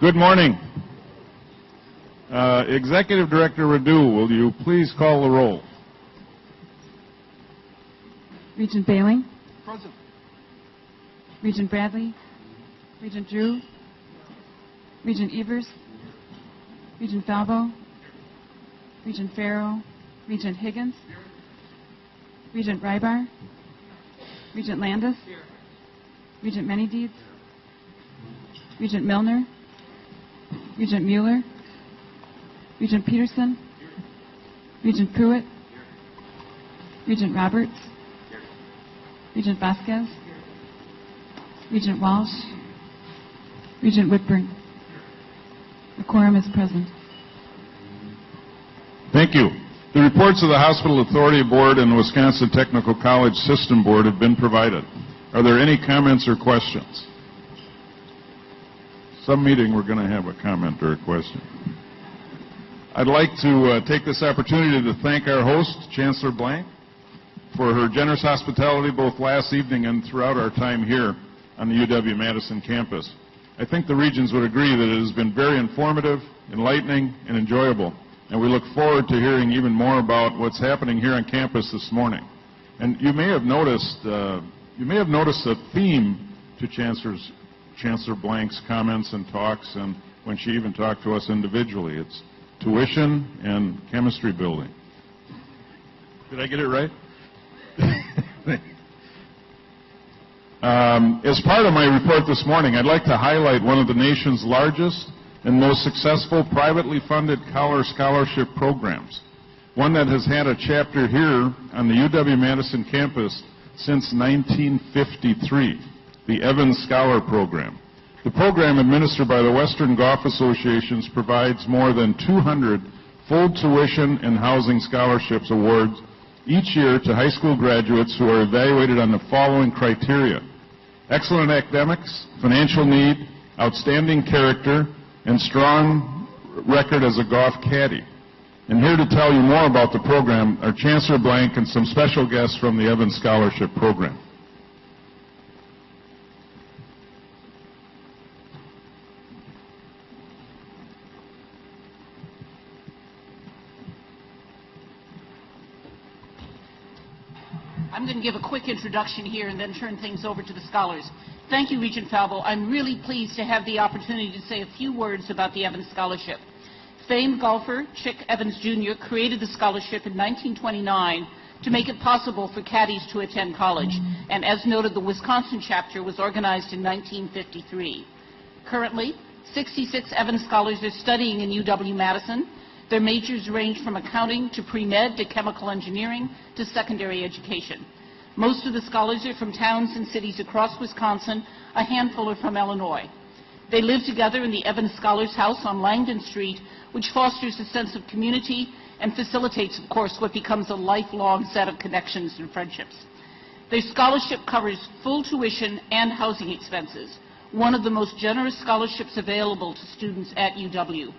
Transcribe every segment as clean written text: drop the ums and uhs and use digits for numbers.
Good morning. Executive Director Radu, will you please call the roll? Regent Bailing. Present. Regent Bradley. Regent Drew. Regent Evers. Regent Falvo. Regent Farrow. Regent Higgins. Regent Rybar. Regent Landis. Regent Manydeeds. Regent Milner. Regent Mueller. Regent Peterson. Regent Pruitt. Regent Roberts. Regent Vasquez. Regent Walsh. Regent Whitburn. The quorum is present. Thank you. The reports of the Hospital Authority Board and the Wisconsin Technical College System Board have been provided. Are there any comments or questions? Some meeting we're going to have a comment or a question. I'd like to take this opportunity to thank our host, Chancellor Blank, for her generous hospitality both last evening and throughout our time here on the UW-Madison campus. I think the Regents would agree that it has been very informative, enlightening, and enjoyable, and we look forward to hearing even more about what's happening here on campus this morning. And you may have noticed a theme to Chancellor Blank's comments and talks, and when she even talked to us individually. It's tuition and chemistry building. Did I get it right? As part of my report this morning, I'd like to highlight one of the nation's largest and most successful privately funded Collar Scholarship programs, one that has had a chapter here on the UW-Madison campus since 1953, the Evans Scholar Program. The program, administered by the Western Golf Associations, provides more than 200 full tuition and housing scholarships awards each year to high school graduates who are evaluated on the following criteria: excellent academics, financial need, outstanding character, and strong record as a golf caddy. And here to tell you more about the program are Chancellor Blank and some special guests from the Evans Scholarship Program. I'm going to give a quick introduction here and then turn things over to the scholars. Thank you, Regent Falvo. I'm really pleased to have the opportunity to say a few words about the Evans Scholarship. Famed golfer Chick Evans Jr. created the scholarship in 1929 to make it possible for caddies to attend college. And as noted, the Wisconsin chapter was organized in 1953. Currently, 66 Evans scholars are studying in UW-Madison. Their majors range from accounting to pre-med to chemical engineering to secondary education. Most of the scholars are from towns and cities across Wisconsin. A handful are from Illinois. They live together in the Evans Scholars House on Langdon Street, which fosters a sense of community and facilitates, of course, what becomes a lifelong set of connections and friendships. Their scholarship covers full tuition and housing expenses, one of the most generous scholarships available to students at UW.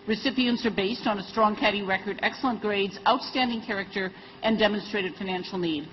Recipients are based on a strong caddy record, excellent grades, outstanding character, and demonstrated financial need.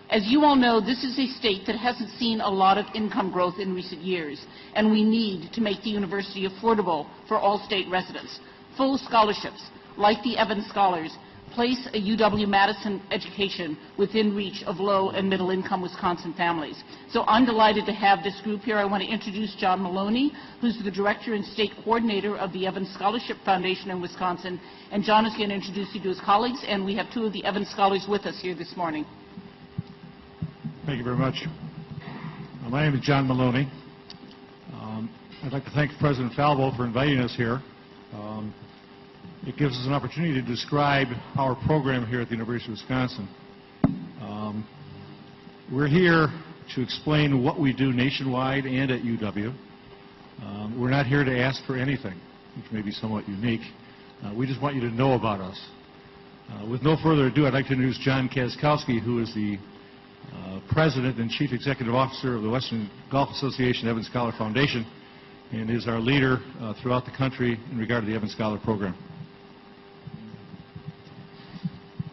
As you all know, this is a state that hasn't seen a lot of income growth in recent years, and we need to make the university affordable for all state residents. Full scholarships, like the Evans Scholars, place a UW-Madison education within reach of low and middle income Wisconsin families. So I'm delighted to have this group here. I want to introduce John Maloney, who's the director and state coordinator of the Evans Scholarship Foundation in Wisconsin. And John is going to introduce you to his colleagues, and we have two of the Evans Scholars with us here this morning. Thank you very much. My name is John Maloney. I'd like to thank President Falvo for inviting us here. It gives us an opportunity to describe our program here at the University of Wisconsin. We're here to explain what we do nationwide and at UW. We're not here to ask for anything, which may be somewhat unique. We just want you to know about us. With no further ado, I'd like to introduce John Kaskowski, who is the President and Chief Executive Officer of the Western Golf Association Evans Scholar Foundation, and is our leader throughout the country in regard to the Evans Scholar Program.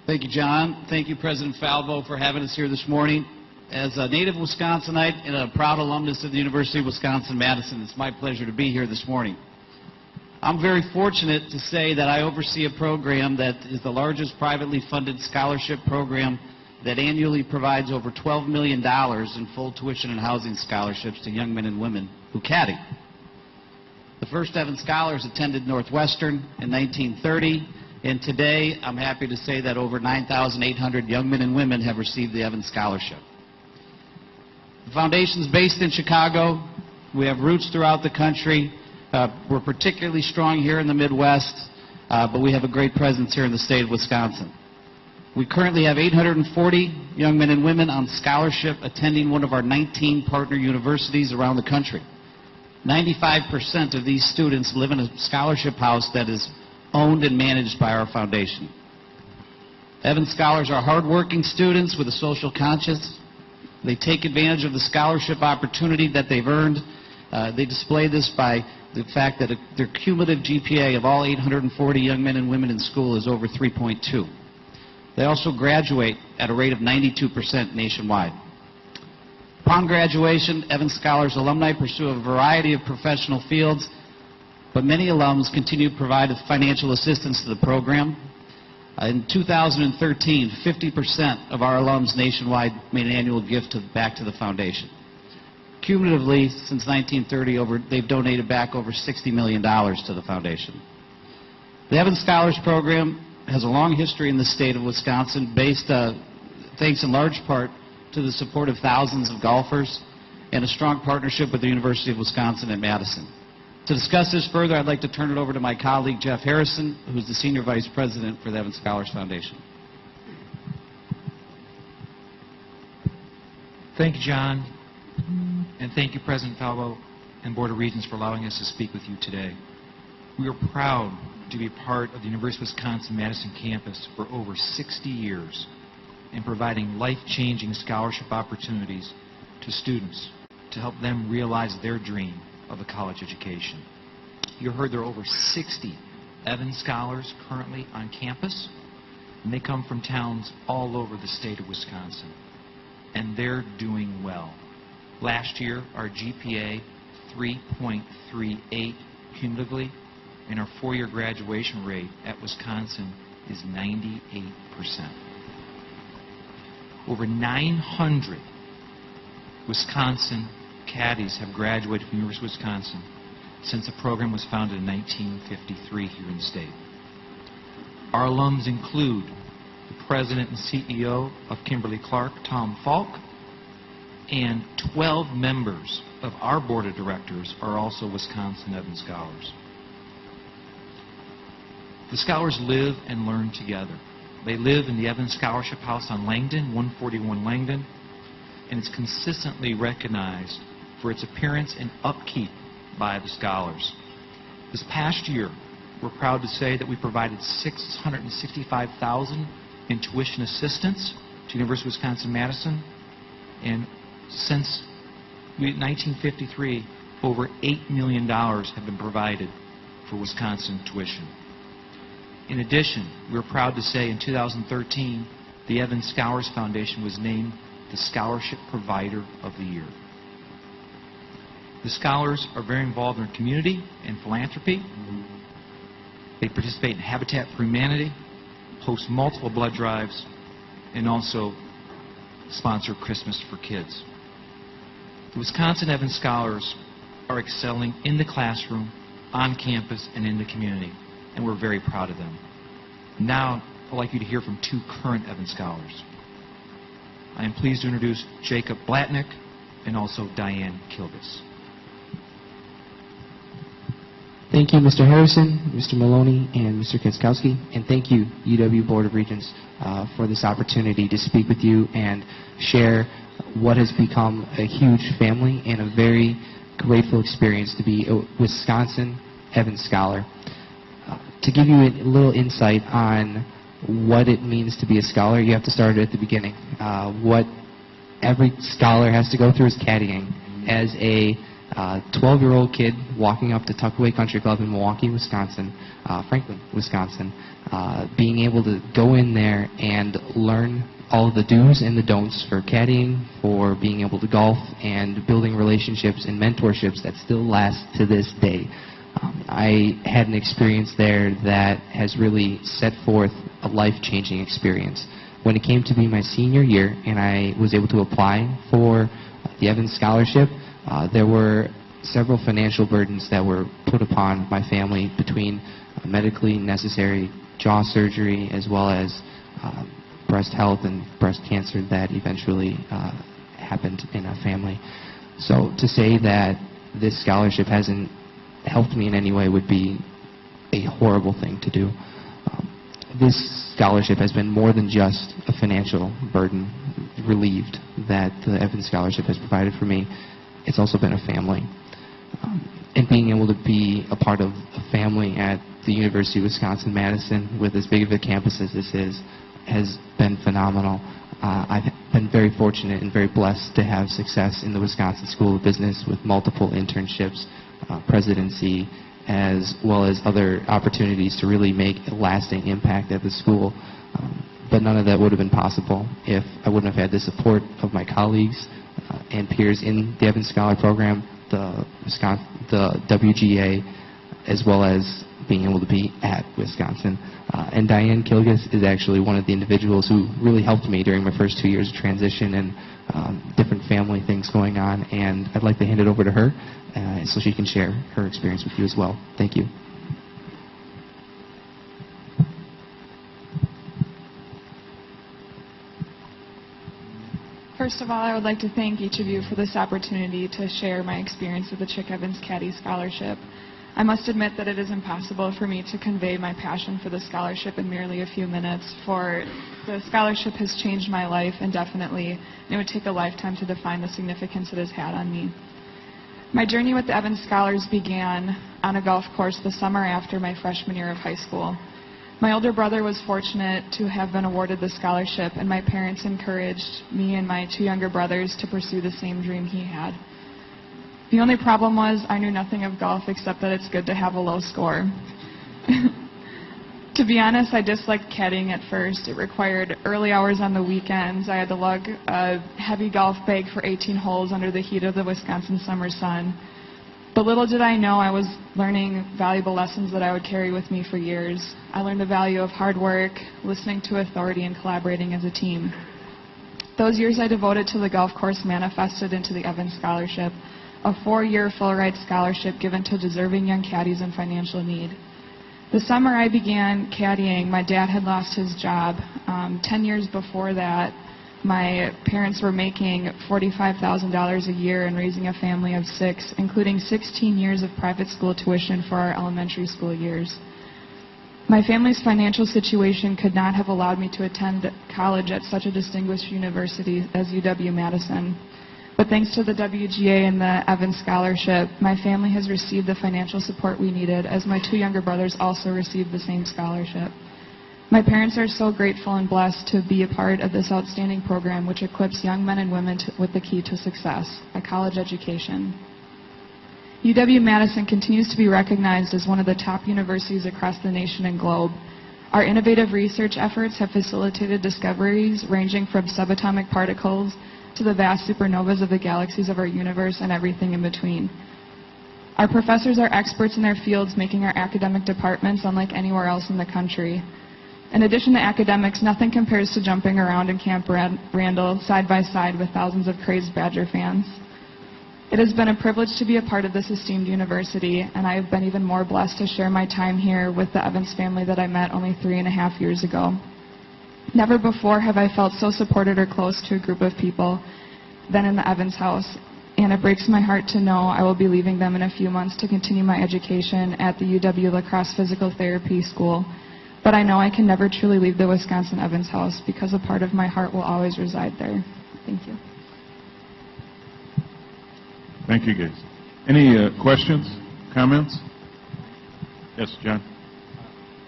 Thank you, John. Thank you, President Falvo, for having us here this morning. As a native Wisconsinite and a proud alumnus of the University of Wisconsin-Madison, it's my pleasure to be here this morning. I'm very fortunate to say that I oversee a program that is the largest privately funded scholarship program that annually provides over $12 million in full tuition and housing scholarships to young men and women who caddy. The first Evans Scholars attended Northwestern in 1930, and today I'm happy to say that over 9,800 young men and women have received the Evans Scholarship. The foundation is based in Chicago. We have roots throughout the country. We're particularly strong here in the Midwest, but we have a great presence here in the state of Wisconsin. We currently have 840 young men and women on scholarship attending one of our 19 partner universities around the country. 95% of these students live in a scholarship house that is owned and managed by our foundation. Evans Scholars are hardworking students with a social conscience. They take advantage of the scholarship opportunity that they've earned. They display this by the fact that their cumulative GPA of all 840 young men and women in school is over 3.2. They also graduate at a rate of 92% nationwide. Upon graduation, Evans Scholars alumni pursue a variety of professional fields, but many alums continue to provide financial assistance to the program. In 2013, 50% of our alums nationwide made an annual gift back to the foundation. Cumulatively, since 1930, they've donated back over $60 million to the foundation. The Evans Scholars Program has a long history in the state of Wisconsin, based, thanks in large part to the support of thousands of golfers and a strong partnership with the University of Wisconsin at Madison. To discuss this further, I'd like to turn it over to my colleague, Jeff Harrison, who's the Senior Vice President for the Evans Scholars Foundation. Thank you, John. And thank you, President Falvo and Board of Regents, for allowing us to speak with you today. We are proud to be part of the University of Wisconsin-Madison campus for over 60 years and providing life-changing scholarship opportunities to students to help them realize their dream of a college education. You heard there are over 60 Evans Scholars currently on campus, and they come from towns all over the state of Wisconsin, and they're doing well. Last year, our GPA 3.38 cumulatively, and our four-year graduation rate at Wisconsin is 98%. Over 900 Wisconsin caddies have graduated from the University of Wisconsin since the program was founded in 1953 here in the state. Our alums include the President and CEO of Kimberly-Clark, Tom Falk, and 12 members of our Board of Directors are also Wisconsin Evans Scholars. The scholars live and learn together. They live in the Evans Scholarship House on Langdon, 141 Langdon, and it's consistently recognized for its appearance and upkeep by the scholars. This past year, we're proud to say that we provided $665,000 in tuition assistance to the University of Wisconsin-Madison, and since 1953, over $8 million have been provided for Wisconsin tuition. In addition, we're proud to say in 2013, the Evans Scholars Foundation was named the Scholarship Provider of the Year. The scholars are very involved in their community and philanthropy. They participate in Habitat for Humanity, host multiple blood drives, and also sponsor Christmas for Kids. The Wisconsin Evans Scholars are excelling in the classroom, on campus, and in the community, and we're very proud of them. Now, I'd like you to hear from two current Evans Scholars. I am pleased to introduce Jacob Blatnick and also Diane Kilgus. Thank you, Mr. Harrison, Mr. Maloney, and Mr. Kiskowski, and thank you, UW Board of Regents, for this opportunity to speak with you and share what has become a huge family and a very grateful experience to be a Wisconsin Evans Scholar. To give you a little insight on what it means to be a scholar, you have to start at the beginning. What every scholar has to go through is caddying. As a 12-year-old kid walking up to Tuckaway Country Club in Milwaukee, Wisconsin, Franklin, Wisconsin, being able to go in there and learn all of the do's and the don'ts for caddying, for being able to golf, and building relationships and mentorships that still last to this day. I had an experience there that has really set forth a life-changing experience. When it came to be my senior year and I was able to apply for the Evans Scholarship, there were several financial burdens that were put upon my family between medically necessary jaw surgery as well as breast health and breast cancer that eventually happened in our family. So to say that this scholarship hasn't helped me in any way would be a horrible thing to do. This scholarship has been more than just a financial burden relieved that the Evans Scholarship has provided for me. It's also been a family. And being able to be a part of a family at the University of Wisconsin-Madison with as big of a campus as this is has been phenomenal. I've been very fortunate and very blessed to have success in the Wisconsin School of Business with multiple internships, presidency, as well as other opportunities to really make a lasting impact at the school. But none of that would have been possible if I wouldn't have had the support of my colleagues and peers in the Evans Scholar Program, the WGA, as well as being able to be at Wisconsin. And Diane Kilgus is actually one of the individuals who really helped me during my first 2 years of transition and different family things going on. And I'd like to hand it over to her so she can share her experience with you as well. Thank you. First of all, I would like to thank each of you for this opportunity to share my experience with the Chick Evans Caddy Scholarship. I must admit that it is impossible for me to convey my passion for the scholarship in merely a few minutes, for the scholarship has changed my life indefinitely, and it would take a lifetime to define the significance it has had on me. My journey with the Evans Scholars began on a golf course the summer after my freshman year of high school. My older brother was fortunate to have been awarded the scholarship, and my parents encouraged me and my two younger brothers to pursue the same dream he had. The only problem was I knew nothing of golf except that it's good to have a low score. To be honest, I disliked caddying at first. It required early hours on the weekends. I had to lug a heavy golf bag for 18 holes under the heat of the Wisconsin summer sun. But little did I know I was learning valuable lessons that I would carry with me for years. I learned the value of hard work, listening to authority, and collaborating as a team. Those years I devoted to the golf course manifested into the Evans Scholarship, a 4-year full-ride scholarship given to deserving young caddies in financial need. The summer I began caddying, my dad had lost his job. 10 years before that, my parents were making $45,000 a year and raising a family of 6, including 16 years of private school tuition for our elementary school years. My family's financial situation could not have allowed me to attend college at such a distinguished university as UW-Madison. But thanks to the WGA and the Evans Scholarship, my family has received the financial support we needed, as my two younger brothers also received the same scholarship. My parents are so grateful and blessed to be a part of this outstanding program which equips young men and women with the key to success, a college education. UW-Madison continues to be recognized as one of the top universities across the nation and globe. Our innovative research efforts have facilitated discoveries ranging from subatomic particles to the vast supernovas of the galaxies of our universe and everything in between. Our professors are experts in their fields, making our academic departments unlike anywhere else in the country. In addition to academics, nothing compares to jumping around in Camp Randall side by side with thousands of crazed Badger fans. It has been a privilege to be a part of this esteemed university, and I have been even more blessed to share my time here with the Evans family that I met only 3.5 years ago. Never before have I felt so supported or close to a group of people than in the Evans house, and it breaks my heart to know I will be leaving them in a few months to continue my education at the UW Lacrosse Physical Therapy School. But I know I can never truly leave the Wisconsin Evans house because a part of my heart will always reside there. Thank you. Thank you, guys. Any questions, comments? Yes, John.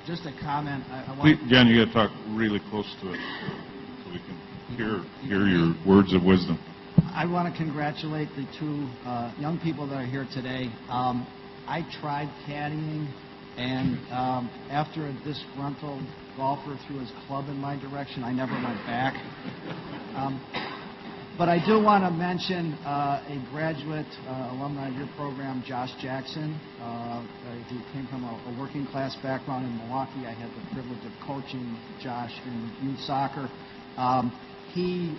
Just a comment. Please, John, you got to talk really close to it so we can hear your words of wisdom. I want to congratulate the two young people that are here today. I tried caddying, and after a disgruntled golfer threw his club in my direction, I never went back. But I do want to mention a graduate alumni of your program, Josh Jackson, who came from a working class background in Milwaukee. I had the privilege of coaching Josh in youth soccer. He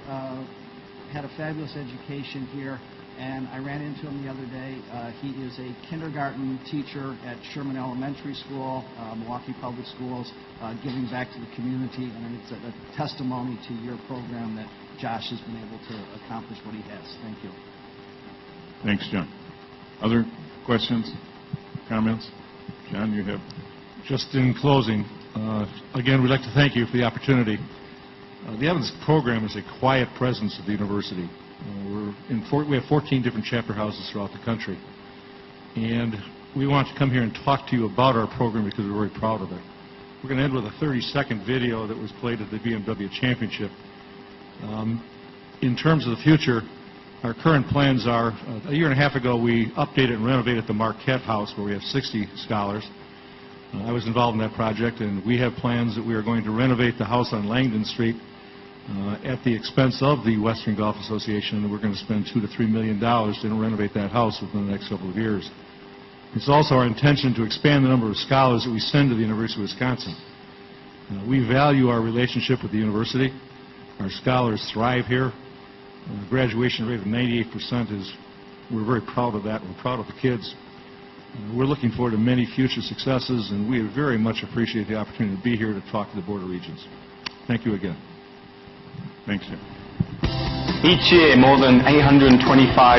had a fabulous education here, and I ran into him the other day. He is a kindergarten teacher at Sherman Elementary School, Milwaukee Public Schools, giving back to the community, and it's a testimony to your program that Josh has been able to accomplish what he has. Thank you. Thanks, John. Other questions, comments? John, you have? Just in closing, again, we'd like to thank you for the opportunity. The Evans program is a quiet presence at the university. We have 14 different chapter houses throughout the country. And we want to come here and talk to you about our program because we're very proud of it. We're going to end with a 30-second video that was played at the BMW Championship. In terms of the future, our current plans are, a year and a half ago, we updated and renovated the Marquette House where we have 60 scholars. I was involved in that project, and we have plans that we are going to renovate the house on Langdon Street at the expense of the Western Golf Association, and we're going to spend $2 to $3 million to renovate that house within the next couple of years. It's also our intention to expand the number of scholars that we send to the University of Wisconsin. We value our relationship with the university. Our scholars thrive here. The graduation rate of 98% is, we're very proud of that. We're proud of the kids. We're looking forward to many future successes, and we very much appreciate the opportunity to be here to talk to the Board of Regents. Thank you again. Thanks, Jim. Each year, more than 825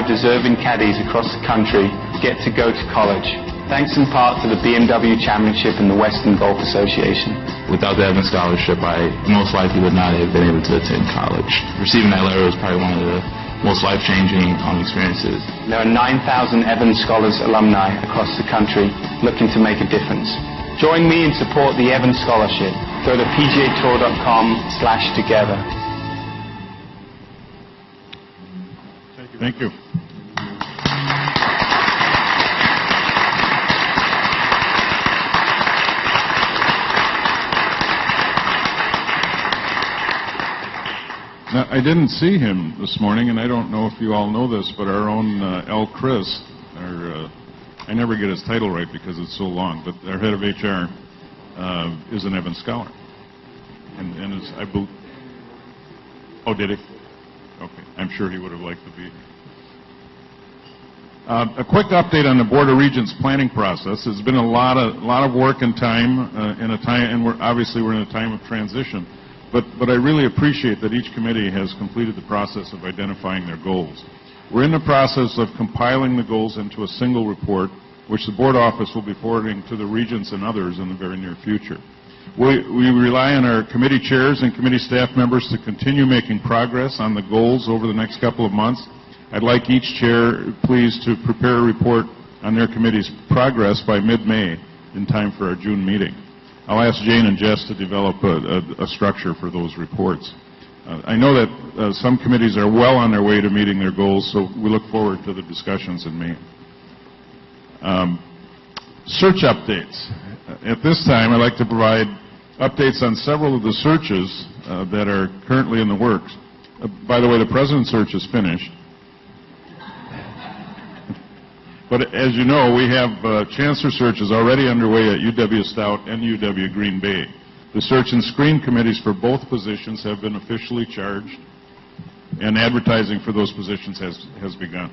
deserving caddies across the country get to go to college, thanks in part to the BMW Championship and the Western Golf Association. Without the Evans Scholarship, I most likely would not have been able to attend college. Receiving that letter was probably one of the most life-changing experiences. There are 9,000 Evans Scholars alumni across the country looking to make a difference. Join me and support the Evans Scholarship. Go to pgatour.com/together. Thank you. Now, I didn't see him this morning, and I don't know if you all know this, but our own L. Chris, I never get his title right because it's so long, but our head of HR is an Evans Scholar. And is, oh, did he? Okay, I'm sure he would have liked to be here. A quick update on the Board of Regents planning process. It's been a lot of work and time, and we're in a time of transition. But I really appreciate that each committee has completed the process of identifying their goals. We're in the process of compiling the goals into a single report, which the board office will be forwarding to the regents and others in the very near future. We rely on our committee chairs and committee staff members to continue making progress on the goals over the next couple of months. I'd like each chair, please, to prepare a report on their committee's progress by mid-May in time for our June meeting. I'll ask Jane and Jess to develop a structure for those reports. I know that some committees are well on their way to meeting their goals, so we look forward to the discussions in May. Search updates. At this time, I'd like to provide updates on several of the searches that are currently in the works. By the way, the president's search is finished. But as you know, we have chancellor searches already underway at UW-Stout and UW-Green Bay. The search and screen committees for both positions have been officially charged, and advertising for those positions has begun.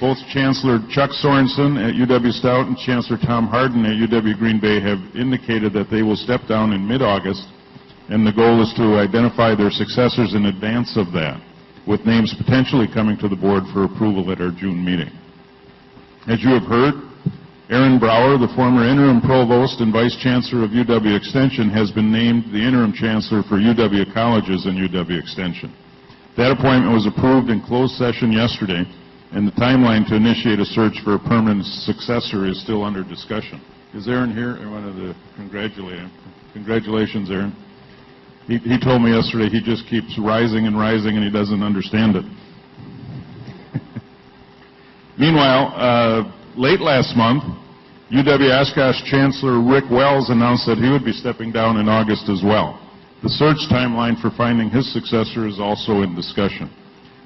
Both Chancellor Chuck Sorensen at UW-Stout and Chancellor Tom Harden at UW-Green Bay have indicated that they will step down in mid-August, and the goal is to identify their successors in advance of that, with names potentially coming to the board for approval at our June meeting. As you have heard, Aaron Brower, the former interim provost and vice chancellor of UW Extension, has been named the interim chancellor for UW Colleges and UW Extension. That appointment was approved in closed session yesterday, and the timeline to initiate a search for a permanent successor is still under discussion. Is Aaron here? I wanted to congratulate him. Congratulations, Aaron. He told me yesterday he just keeps rising and rising and he doesn't understand it. Meanwhile, late last month, UW-Oshkosh Chancellor Rick Wells announced that he would be stepping down in August as well. The search timeline for finding his successor is also in discussion.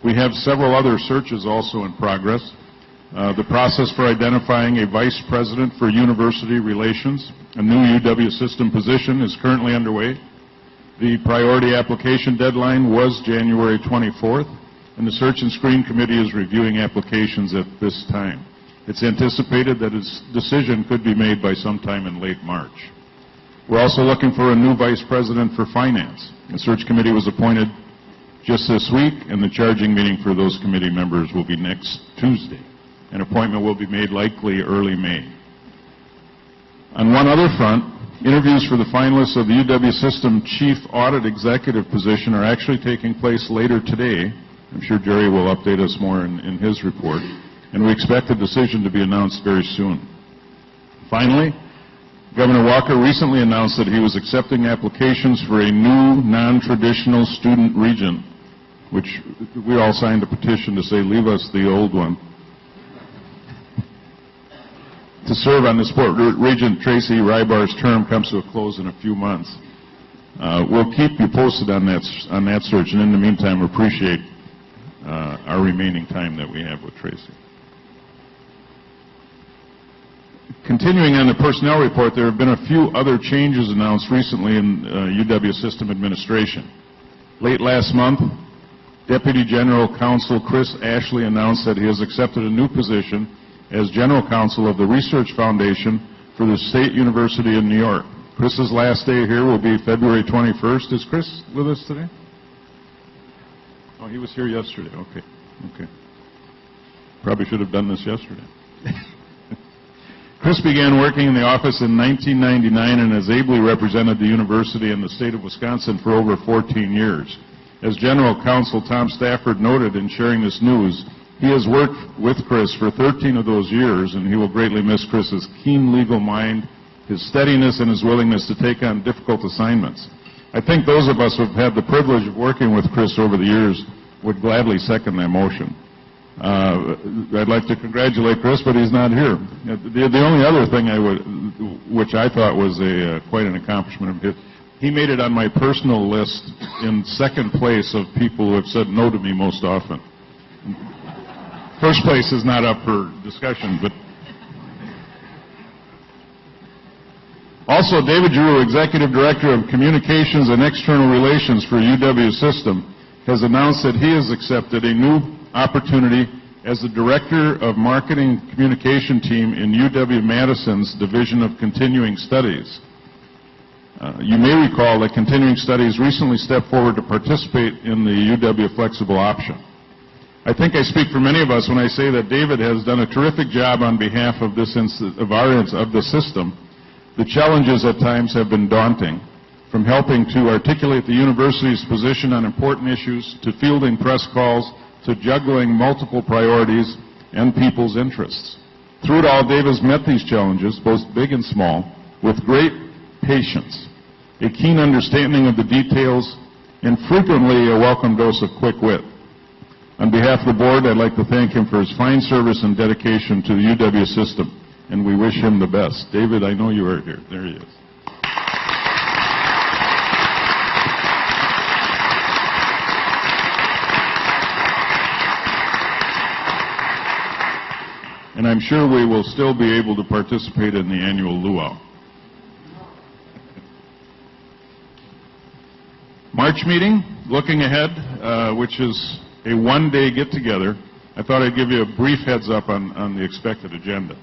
We have several other searches also in progress. The process for identifying a vice president for university relations, a new UW system position, is currently underway. The priority application deadline was January 24th, and the search and screen committee is reviewing applications at this time. It's anticipated that its decision could be made by sometime in late March. We're also looking for a new vice president for finance. The search committee was appointed just this week, and the charging meeting for those committee members will be next Tuesday. An appointment will be made likely early May. On one other front, interviews for the finalists of the UW System Chief Audit Executive position are actually taking place later today. I'm sure Jerry will update us more in his report, and we expect a decision to be announced very soon. Finally, Governor Walker recently announced that he was accepting applications for a new non-traditional student regent, which we all signed a petition to say, leave us the old one, to serve on this board. Regent Tracy Rybar's term comes to a close in a few months. We'll keep you posted on that search, and in the meantime, we appreciate our remaining time that we have with Tracy. Continuing on the personnel report, there have been a few other changes announced recently in UW System administration. Late last month, Deputy General Counsel Chris Ashley announced that he has accepted a new position as General Counsel of the Research Foundation for the State University of New York. Chris's last day here will be February 21st. Is Chris with us today? Oh, he was here yesterday. Okay. Probably should have done this yesterday. Chris began working in the office in 1999 and has ably represented the university and the state of Wisconsin for over 14 years. As General Counsel Tom Stafford noted in sharing this news, he has worked with Chris for 13 of those years, and he will greatly miss Chris's keen legal mind, his steadiness, and his willingness to take on difficult assignments. I think those of us who have had the privilege of working with Chris over the years would gladly second that motion. I'd like to congratulate Chris, but he's not here. The only other thing which I thought was quite an accomplishment of his, he made it on my personal list in second place of people who have said no to me most often. First place is not up for discussion, but also David Drew, Executive Director of Communications and External Relations for UW System, has announced that he has accepted a new opportunity as the Director of Marketing Communication Team in UW-Madison's Division of Continuing Studies. You may recall that Continuing Studies recently stepped forward to participate in the UW Flexible Option. I think I speak for many of us when I say that David has done a terrific job on behalf of the system. The challenges at times have been daunting, from helping to articulate the university's position on important issues, to fielding press calls, to juggling multiple priorities and people's interests. Through it all, Dave has met these challenges, both big and small, with great patience, a keen understanding of the details, and frequently a welcome dose of quick wit. On behalf of the board, I'd like to thank him for his fine service and dedication to the UW system, and we wish him the best. David, I know you are here. There he is. And I'm sure we will still be able to participate in the annual luau. March meeting, looking ahead, which is a one-day get-together. I thought I'd give you a brief heads up on the expected agenda.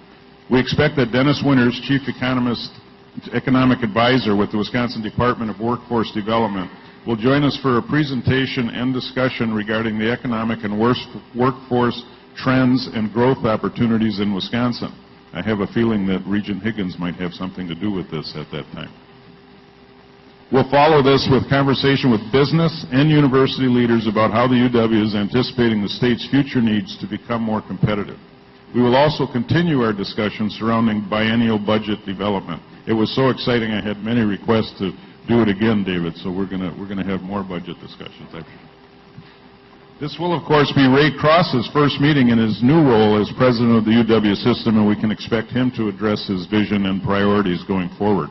We expect that Dennis Winters, Chief Economic Advisor with the Wisconsin Department of Workforce Development, will join us for a presentation and discussion regarding the economic and workforce trends and growth opportunities in Wisconsin. I have a feeling that Regent Higgins might have something to do with this at that time. We'll follow this with conversation with business and university leaders about how the UW is anticipating the state's future needs to become more competitive. We will also continue our discussion surrounding biennial budget development. It was so exciting, I had many requests to do it again, David, so we're going to have more budget discussions. This will, of course, be Ray Cross's first meeting in his new role as president of the UW system, and we can expect him to address his vision and priorities going forward.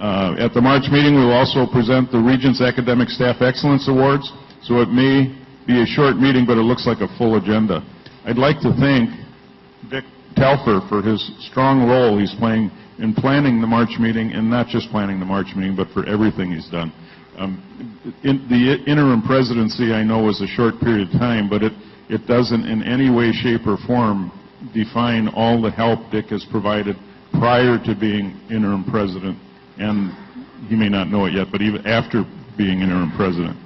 At the March meeting, we will also present the Regents Academic Staff Excellence Awards, so it may be a short meeting, but it looks like a full agenda. I'd like to thank Dick Telfer for his strong role he's playing in planning the March meeting, and not just planning the March meeting, but for everything he's done. The interim presidency, I know, was a short period of time, but it doesn't in any way, shape, or form define all the help Dick has provided prior to being interim president, and he may not know it yet, but even after being interim president.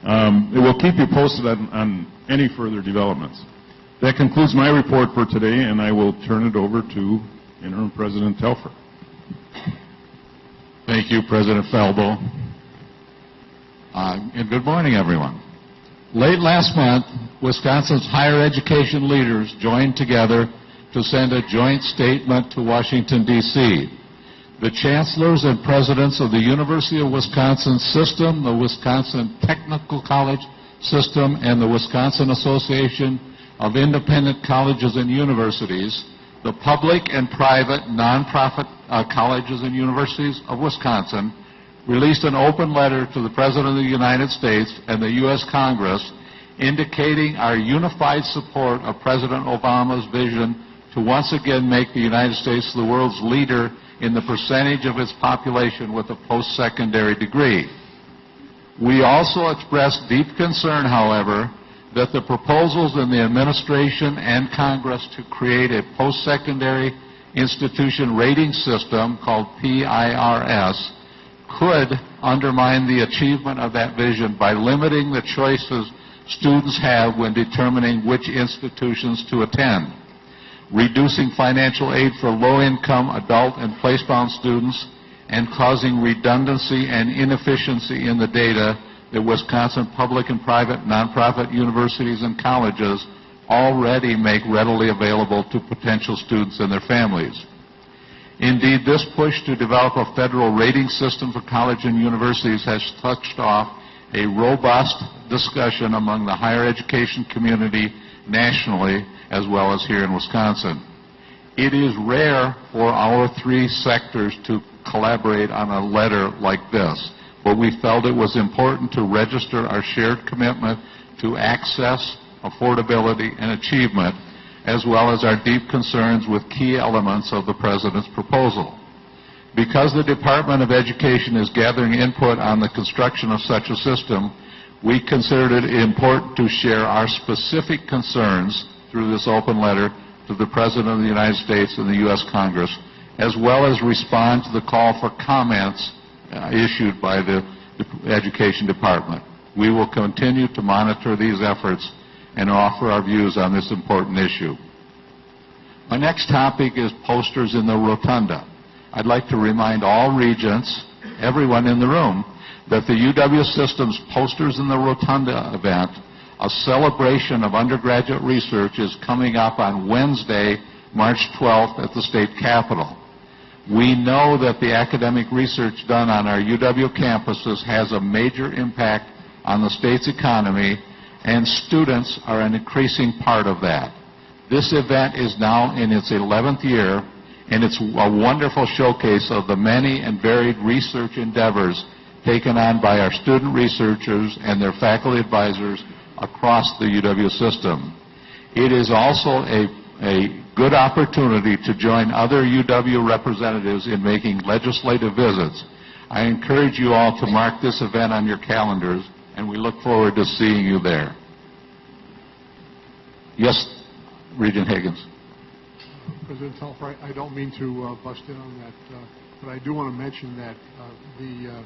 It will keep you posted on any further developments. That concludes my report for today, and I will turn it over to Interim President Telfer. Thank you, President Falbo. And good morning, everyone. Late last month, Wisconsin's higher education leaders joined together to send a joint statement to Washington, D.C. The chancellors and presidents of the University of Wisconsin system, the Wisconsin Technical College system, and the Wisconsin Association of Independent Colleges and Universities, the public and private nonprofit colleges and universities of Wisconsin, released an open letter to the President of the United States and the U.S. Congress indicating our unified support of President Obama's vision to once again make the United States the world's leader in the percentage of its population with a post-secondary degree. We also expressed deep concern, however, that the proposals in the administration and Congress to create a post-secondary institution rating system called PIRS could undermine the achievement of that vision by limiting the choices students have when determining which institutions to attend, reducing financial aid for low-income adult and place-bound students, and causing redundancy and inefficiency in the data that Wisconsin public and private nonprofit universities and colleges already make readily available to potential students and their families. Indeed, this push to develop a federal rating system for college and universities has touched off a robust discussion among the higher education community nationally as well as here in Wisconsin. It is rare for our three sectors to collaborate on a letter like this, but we felt it was important to register our shared commitment to access, affordability, and achievement, as well as our deep concerns with key elements of the President's proposal. Because the Department of Education is gathering input on the construction of such a system, we considered it important to share our specific concerns through this open letter to the President of the United States and the U.S. Congress, as well as respond to the call for comments issued by the Education Department. We will continue to monitor these efforts and offer our views on this important issue. My next topic is posters in the rotunda. I'd like to remind all regents, everyone in the room, that the UW System's Posters in the Rotunda event, a celebration of undergraduate research, is coming up on Wednesday, March 12th at the state capitol. We know that the academic research done on our UW campuses has a major impact on the state's economy, and students are an increasing part of that. This event is now in its 11th year, and it's a wonderful showcase of the many and varied research endeavors taken on by our student researchers and their faculty advisors across the UW system. It is also a good opportunity to join other UW representatives in making legislative visits. I encourage you all to mark this event on your calendars, and we look forward to seeing you there. Yes, Regent Higgins. President Telfer, I don't mean to bust in on that, but I do want to mention that the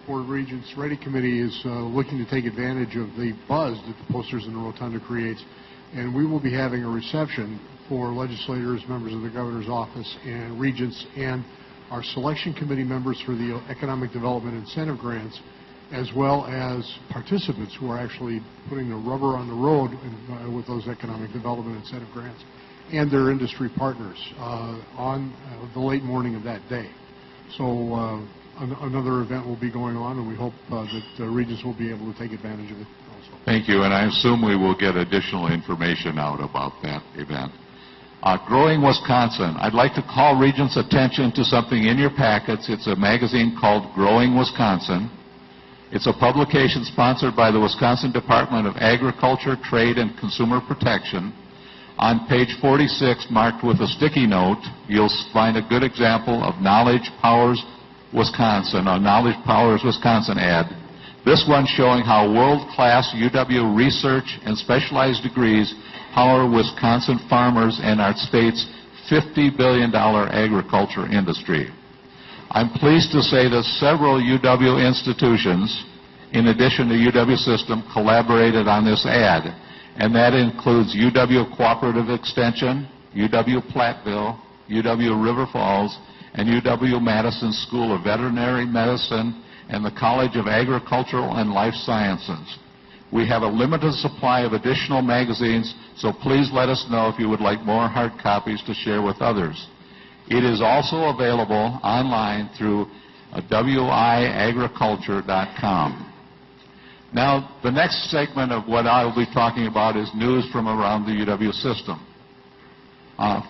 Board of Regents Ready Committee is looking to take advantage of the buzz that the Posters in the Rotunda creates, and we will be having a reception for legislators, members of the Governor's Office, and regents, and our selection committee members for the Economic Development Incentive Grants, as well as participants who are actually putting the rubber on the road with those Economic Development Incentive Grants, and their industry partners on the late morning of that day. So another event will be going on, and we hope that Regents will be able to take advantage of it also. Thank you, and I assume we will get additional information out about that event. Growing Wisconsin. I'd like to call Regents' attention to something in your packets. It's a magazine called Growing Wisconsin. It's a publication sponsored by the Wisconsin Department of Agriculture, Trade, and Consumer Protection. On page 46, marked with a sticky note, you'll find a good example of Knowledge Powers Wisconsin, a Knowledge Powers Wisconsin ad. This one showing how world-class UW research and specialized degrees power Wisconsin farmers and our state's $50 billion agriculture industry. I'm pleased to say that several UW institutions, in addition to UW System, collaborated on this ad, and that includes UW Cooperative Extension, UW Platteville, UW River Falls, and UW-Madison School of Veterinary Medicine and the College of Agricultural and Life Sciences. We have a limited supply of additional magazines, so please let us know if you would like more hard copies to share with others. It is also available online through wiagriculture.com. Now, the next segment of what I will be talking about is news from around the UW system.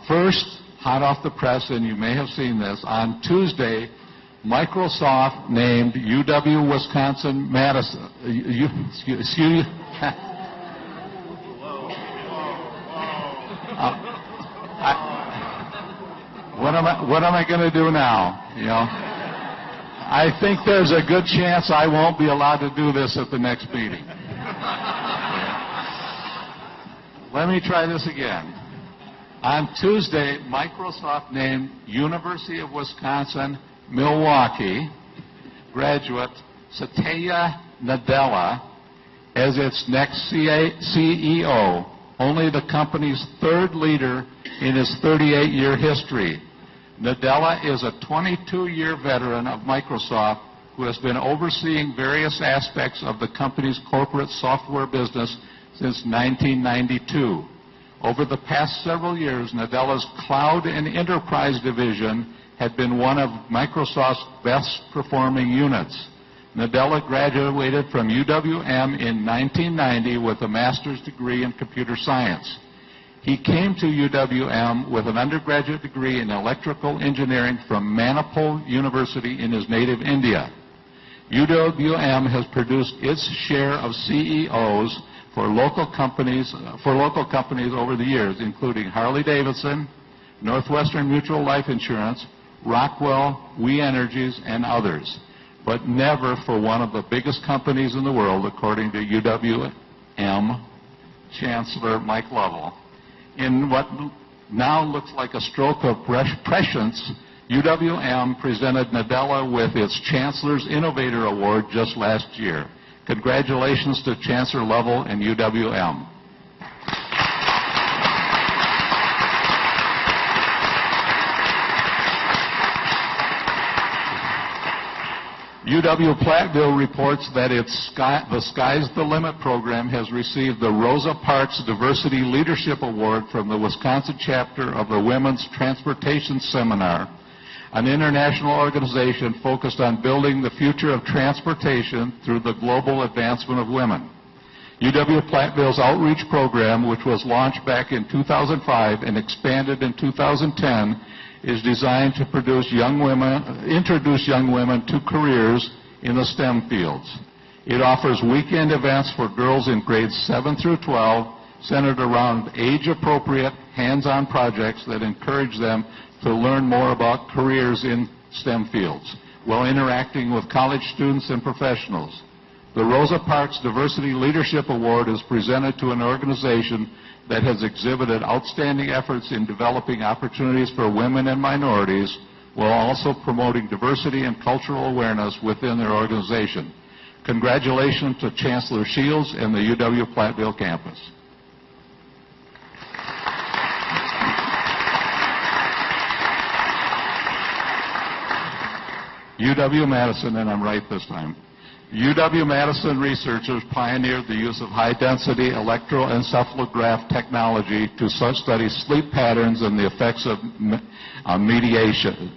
First, hot off the press, and you may have seen this, on Tuesday, Microsoft named UW-Madison. What am I going to do now? You know, I think there's a good chance I won't be allowed to do this at the next meeting. Let me try this again. On Tuesday, Microsoft named University of Wisconsin-Milwaukee graduate Satya Nadella as its next CEO, only the company's third leader in its 38-year history. Nadella is a 22-year veteran of Microsoft who has been overseeing various aspects of the company's corporate software business since 1992. Over the past several years, Nadella's Cloud and Enterprise division had been one of Microsoft's best-performing units. Nadella graduated from UWM in 1990 with a master's degree in computer science. He came to UWM with an undergraduate degree in electrical engineering from Manipal University in his native India. UWM has produced its share of CEOs for local companies over the years, including Harley-Davidson, Northwestern Mutual Life Insurance, Rockwell, We Energies, and others, but never for one of the biggest companies in the world, according to UWM Chancellor Mike Lovell. In what now looks like a stroke of prescience, UWM presented Nadella with its Chancellor's Innovator Award just last year. Congratulations to Chancellor Lovell and UWM. UW-Platteville reports that the Sky's the Limit program has received the Rosa Parks Diversity Leadership Award from the Wisconsin chapter of the Women's Transportation Seminar, an international organization focused on building the future of transportation through the global advancement of women. UW-Platteville's outreach program, which was launched back in 2005 and expanded in 2010, is designed to introduce young women to careers in the STEM fields. It offers weekend events for girls in grades 7 through 12, centered around age-appropriate, hands-on projects that encourage them to learn more about careers in STEM fields, while interacting with college students and professionals. The Rosa Parks Diversity Leadership Award is presented to an organization that has exhibited outstanding efforts in developing opportunities for women and minorities, while also promoting diversity and cultural awareness within their organization. Congratulations to Chancellor Shields and the UW-Platteville campus. UW-Madison, and I'm right this time. UW-Madison researchers pioneered the use of high-density electroencephalograph technology to study sleep patterns and the effects of meditation.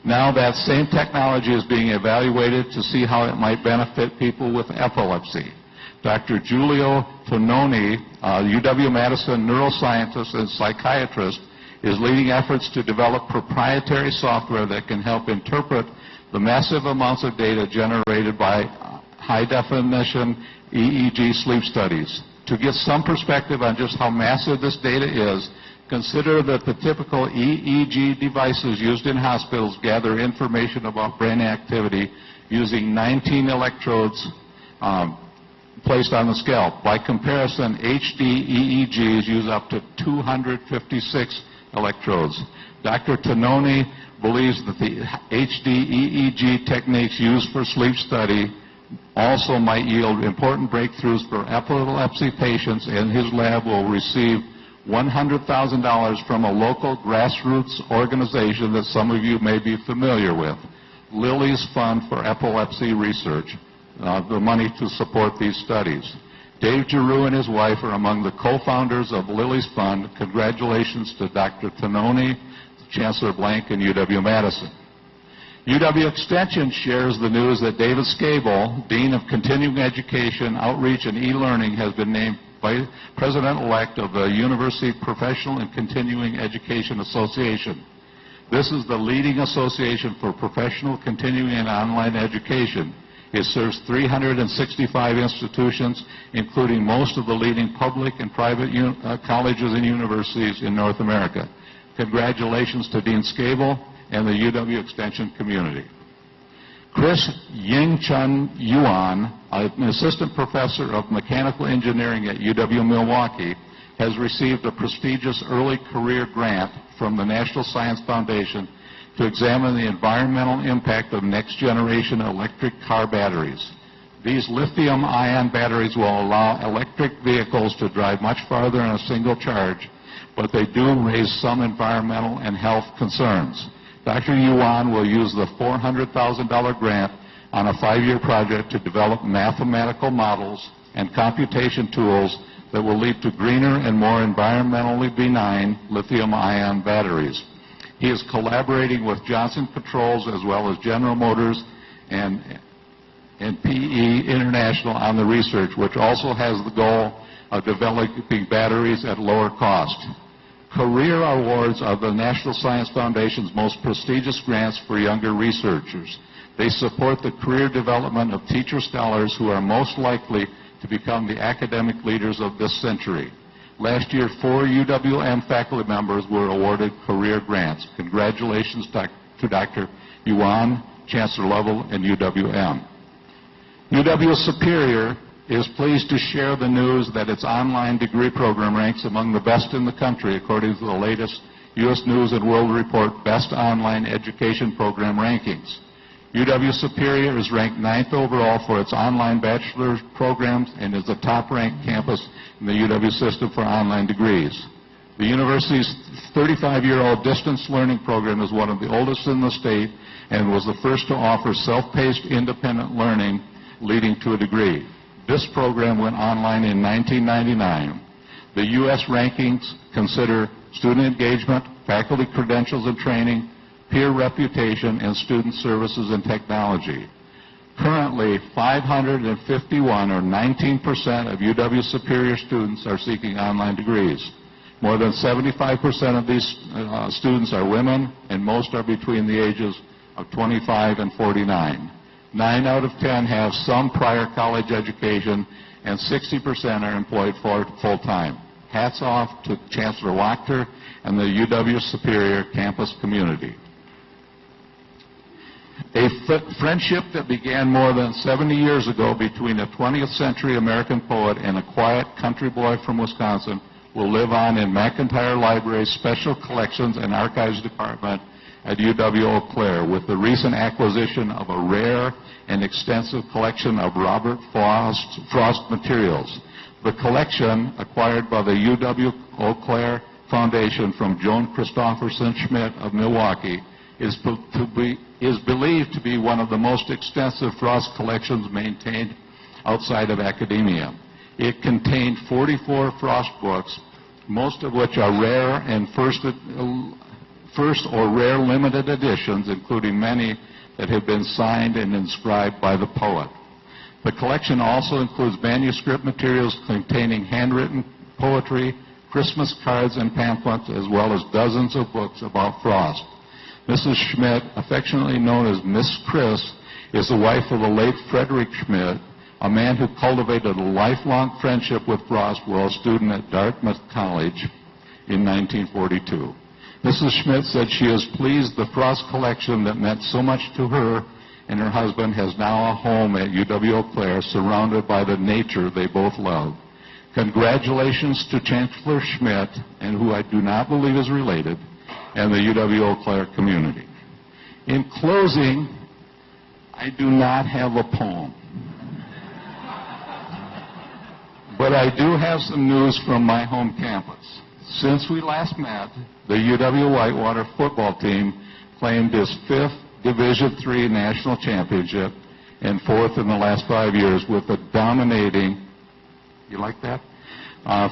Now that same technology is being evaluated to see how it might benefit people with epilepsy. Dr. Giulio Tononi, UW-Madison neuroscientist and psychiatrist, is leading efforts to develop proprietary software that can help interpret the massive amounts of data generated by high-definition EEG sleep studies. To get some perspective on just how massive this data is, consider that the typical EEG devices used in hospitals gather information about brain activity using 19 electrodes placed on the scalp. By comparison, HD EEGs use up to 256 electrodes. Dr. Tononi believes that the HD EEG techniques used for sleep study also might yield important breakthroughs for epilepsy patients, and his lab will receive $100,000 from a local grassroots organization that some of you may be familiar with, Lily's Fund for Epilepsy Research, the money to support these studies. Dave Giroux and his wife are among the co-founders of Lily's Fund. Congratulations to Dr. Tononi, Chancellor Blank, and UW-Madison. UW Extension shares the news that David Scable, Dean of Continuing Education, Outreach, and E-Learning, has been named Vice President-elect of the University Professional and Continuing Education Association. This is the leading association for professional, continuing, and online education. It serves 365 institutions, including most of the leading public and private colleges and universities in North America. Congratulations to Dean Scable and the UW Extension community. Chris Ying-Chun Yuan, an assistant professor of mechanical engineering at UW-Milwaukee, has received a prestigious early career grant from the National Science Foundation to examine the environmental impact of next-generation electric car batteries. These lithium-ion batteries will allow electric vehicles to drive much farther on a single charge, but they do raise some environmental and health concerns. Dr. Yuan will use the $400,000 grant on a 5-year project to develop mathematical models and computation tools that will lead to greener and more environmentally benign lithium-ion batteries. He is collaborating with Johnson Controls as well as General Motors and PE International on the research, which also has the goal of developing batteries at lower cost. Career Awards are the National Science Foundation's most prestigious grants for younger researchers. They support the career development of teacher scholars who are most likely to become the academic leaders of this century. Last year, 4 UWM faculty members were awarded career grants. Congratulations to Dr. Yuan, Chancellor Lovell, and UWM. UW Superior is pleased to share the news that its online degree program ranks among the best in the country according to the latest U.S. News & World Report Best Online Education Program rankings. UW Superior is ranked 9th overall for its online bachelor's programs and is the top-ranked campus in the UW system for online degrees. The university's 35-year-old distance learning program is one of the oldest in the state and was the first to offer self-paced independent learning leading to a degree. This program went online in 1999. The U.S. rankings consider student engagement, faculty credentials and training, peer reputation, and student services and technology. Currently, 551, or 19% of UW Superior students are seeking online degrees. More than 75% of these students are women, and most are between the ages of 25 and 49. 9 out of 10 have some prior college education, and 60% are employed full-time. Hats off to Chancellor Wachter and the UW Superior campus community. A friendship that began more than 70 years ago between a 20th century American poet and a quiet country boy from Wisconsin will live on in McIntyre Library's Special Collections and Archives Department at UW-Eau Claire with the recent acquisition of a rare and extensive collection of Robert Frost materials. The collection, acquired by the UW-Eau Claire Foundation from Joan Christopherson Schmidt of Milwaukee, is believed to be one of the most extensive Frost collections maintained outside of academia. It contained 44 Frost books, most of which are rare and first or rare limited editions, including many that have been signed and inscribed by the poet. The collection also includes manuscript materials containing handwritten poetry, Christmas cards and pamphlets, as well as dozens of books about Frost. Mrs. Schmidt, affectionately known as Miss Chris, is the wife of the late Frederick Schmidt, a man who cultivated a lifelong friendship with Frost while a student at Dartmouth College in 1942. Mrs. Schmidt said she is pleased the Frost collection that meant so much to her and her husband has now a home at UW-Eau Claire surrounded by the nature they both love. Congratulations to Chancellor Schmidt, and who I do not believe is related, and the UW-Eau Claire community. In closing, I do not have a poem. But I do have some news from my home campus. Since we last met, the UW-Whitewater football team claimed its 5th Division III national championship and 4th in the last 5 years with a dominating, you like that?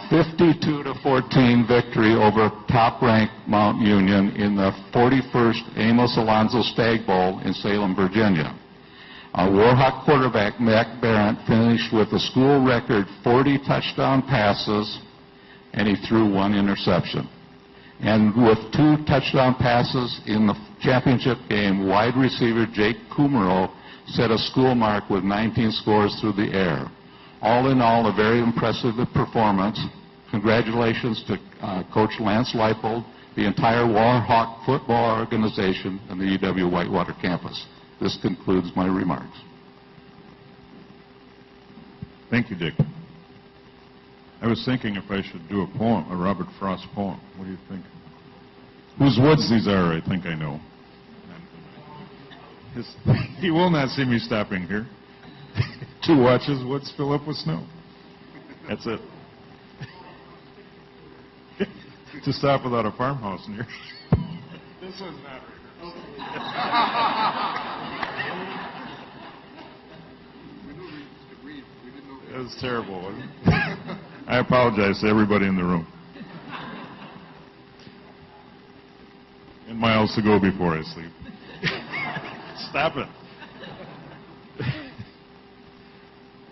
52-14 victory over top-ranked Mount Union in the 41st Amos Alonzo Stagg Bowl in Salem, Virginia. Warhawk quarterback Mac Barrett finished with a school record 40 touchdown passes, and he threw 1 interception. And with 2 touchdown passes in the championship game, wide receiver Jake Kumaro set a school mark with 19 scores through the air. All in all, a very impressive performance. Congratulations to Coach Lance Leipold, the entire Warhawk football organization, and the UW-Whitewater campus. This concludes my remarks. Thank you, Dick. I was thinking if I should do a poem, a Robert Frost poem. What do you think? Whose woods these are, I think I know. He will not see me stopping here to watch his woods fill up with snow. That's it. To stop without a farmhouse near. This one's not rehearsed. That was terrible, wasn't it? I apologize to everybody in the room. And miles to go before I sleep. Stop it.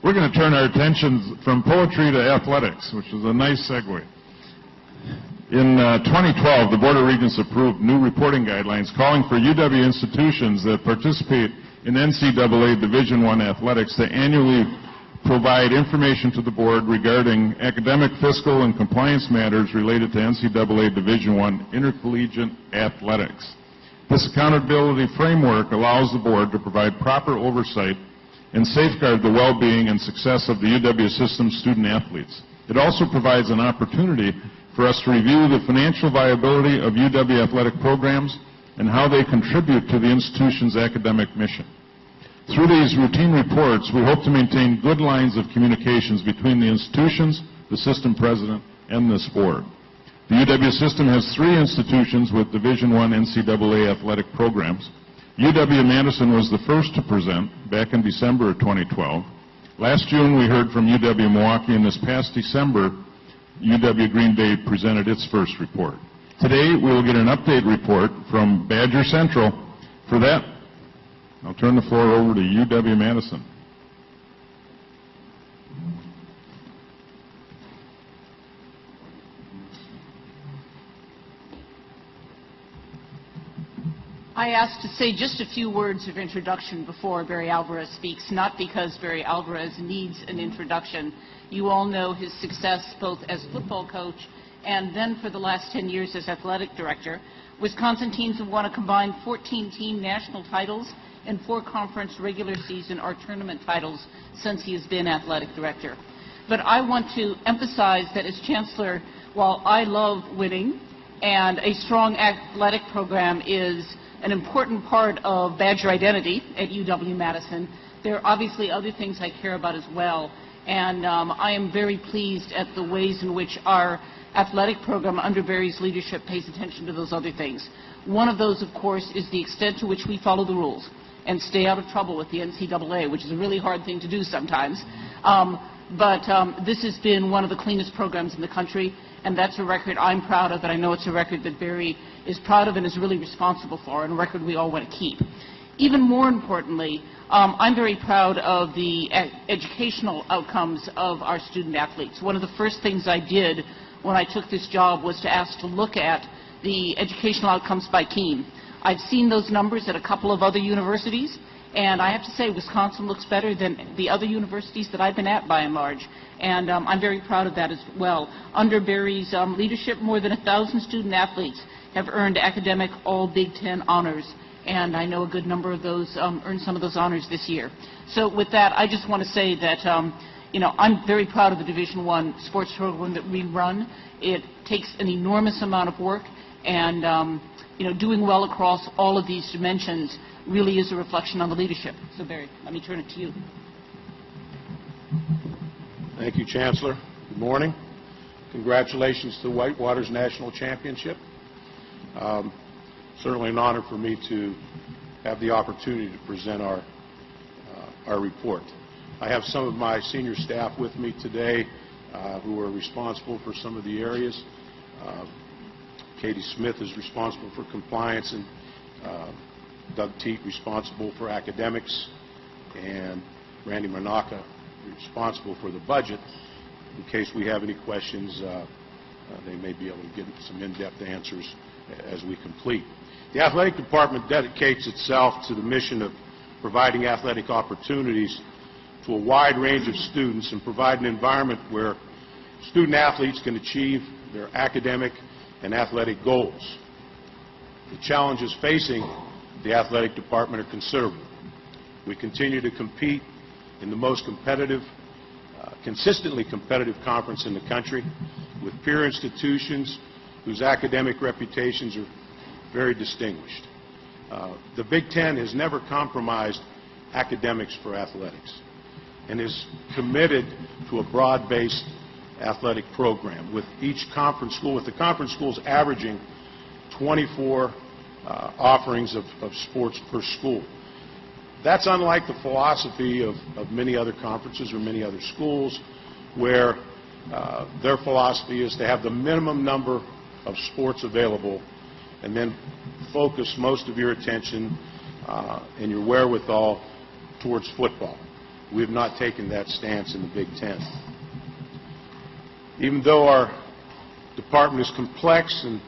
We're going to turn our attention from poetry to athletics, which is a nice segue. In 2012, the Board of Regents approved new reporting guidelines calling for UW institutions that participate in NCAA Division I Athletics to annually provide information to the board regarding academic, fiscal, and compliance matters related to NCAA Division I intercollegiate athletics. This accountability framework allows the board to provide proper oversight and safeguard the well-being and success of the UW system student athletes. It also provides an opportunity for us to review the financial viability of UW athletic programs and how they contribute to the institution's academic mission. Through these routine reports, we hope to maintain good lines of communications between the institutions, the system president, and this board. The UW system has 3 institutions with Division I NCAA athletic programs. UW-Madison was the first to present back in December of 2012. Last June, we heard from UW-Milwaukee, and this past December, UW-Green Bay presented its first report. Today, we will get an update report from Badger Central. For that, I'll turn the floor over to UW-Madison. I asked to say just a few words of introduction before Barry Alvarez speaks, not because Barry Alvarez needs an introduction. You all know his success both as football coach and then for the last 10 years as athletic director. Wisconsin teams have won a combined 14-team national titles and 4 conference regular season or tournament titles since he has been athletic director. But I want to emphasize that as chancellor, while I love winning and a strong athletic program is an important part of Badger identity at UW-Madison, there are obviously other things I care about as well. And I am very pleased at the ways in which our athletic program under Barry's leadership pays attention to those other things. One of those, of course, is the extent to which we follow the rules and stay out of trouble with the NCAA, which is a really hard thing to do sometimes. But this has been one of the cleanest programs in the country, and that's a record I'm proud of, and I know it's a record that Barry is proud of and is really responsible for, and a record we all want to keep. Even more importantly, I'm very proud of the educational outcomes of our student athletes. One of the first things I did when I took this job was to ask to look at the educational outcomes by team. I've seen those numbers at a couple of other universities, And I have to say, Wisconsin looks better than the other universities that I've been at, by and large. And I'm very proud of that as well. Under Barry's leadership, more than 1,000 student athletes have earned academic all Big Ten honors. And I know a good number of those earned some of those honors this year. So with that, I just want to say that, I'm very proud of the Division I sports program that we run. It takes an enormous amount of work, and, doing well across all of these dimensions really is a reflection on the leadership. So, Barry, let me turn it to you. Thank you, Chancellor. Good morning. Congratulations to the Whitewaters National Championship. Certainly an honor for me to have the opportunity to present our report. I have some of my senior staff with me today who are responsible for some of the areas. Katie Smith is responsible for compliance, and Doug Teat responsible for academics, and Randy Manaka responsible for the budget. In case we have any questions, they may be able to give some in-depth answers as we complete. The athletic department dedicates itself to the mission of providing athletic opportunities to a wide range of students and provide an environment where student athletes can achieve their academic and athletic goals. The challenges facing the athletic department are considerable. We continue to compete in the most competitive, consistently competitive conference in the country with peer institutions whose academic reputations are very distinguished. The Big Ten has never compromised academics for athletics and is committed to a broad-based athletic program with each conference school, with the conference schools averaging 24 offerings of sports per school. That's unlike the philosophy of many other conferences or many other schools, where their philosophy is to have the minimum number of sports available and then focus most of your attention and your wherewithal towards football. We have not taken that stance in the Big Ten. Even though our department is complex and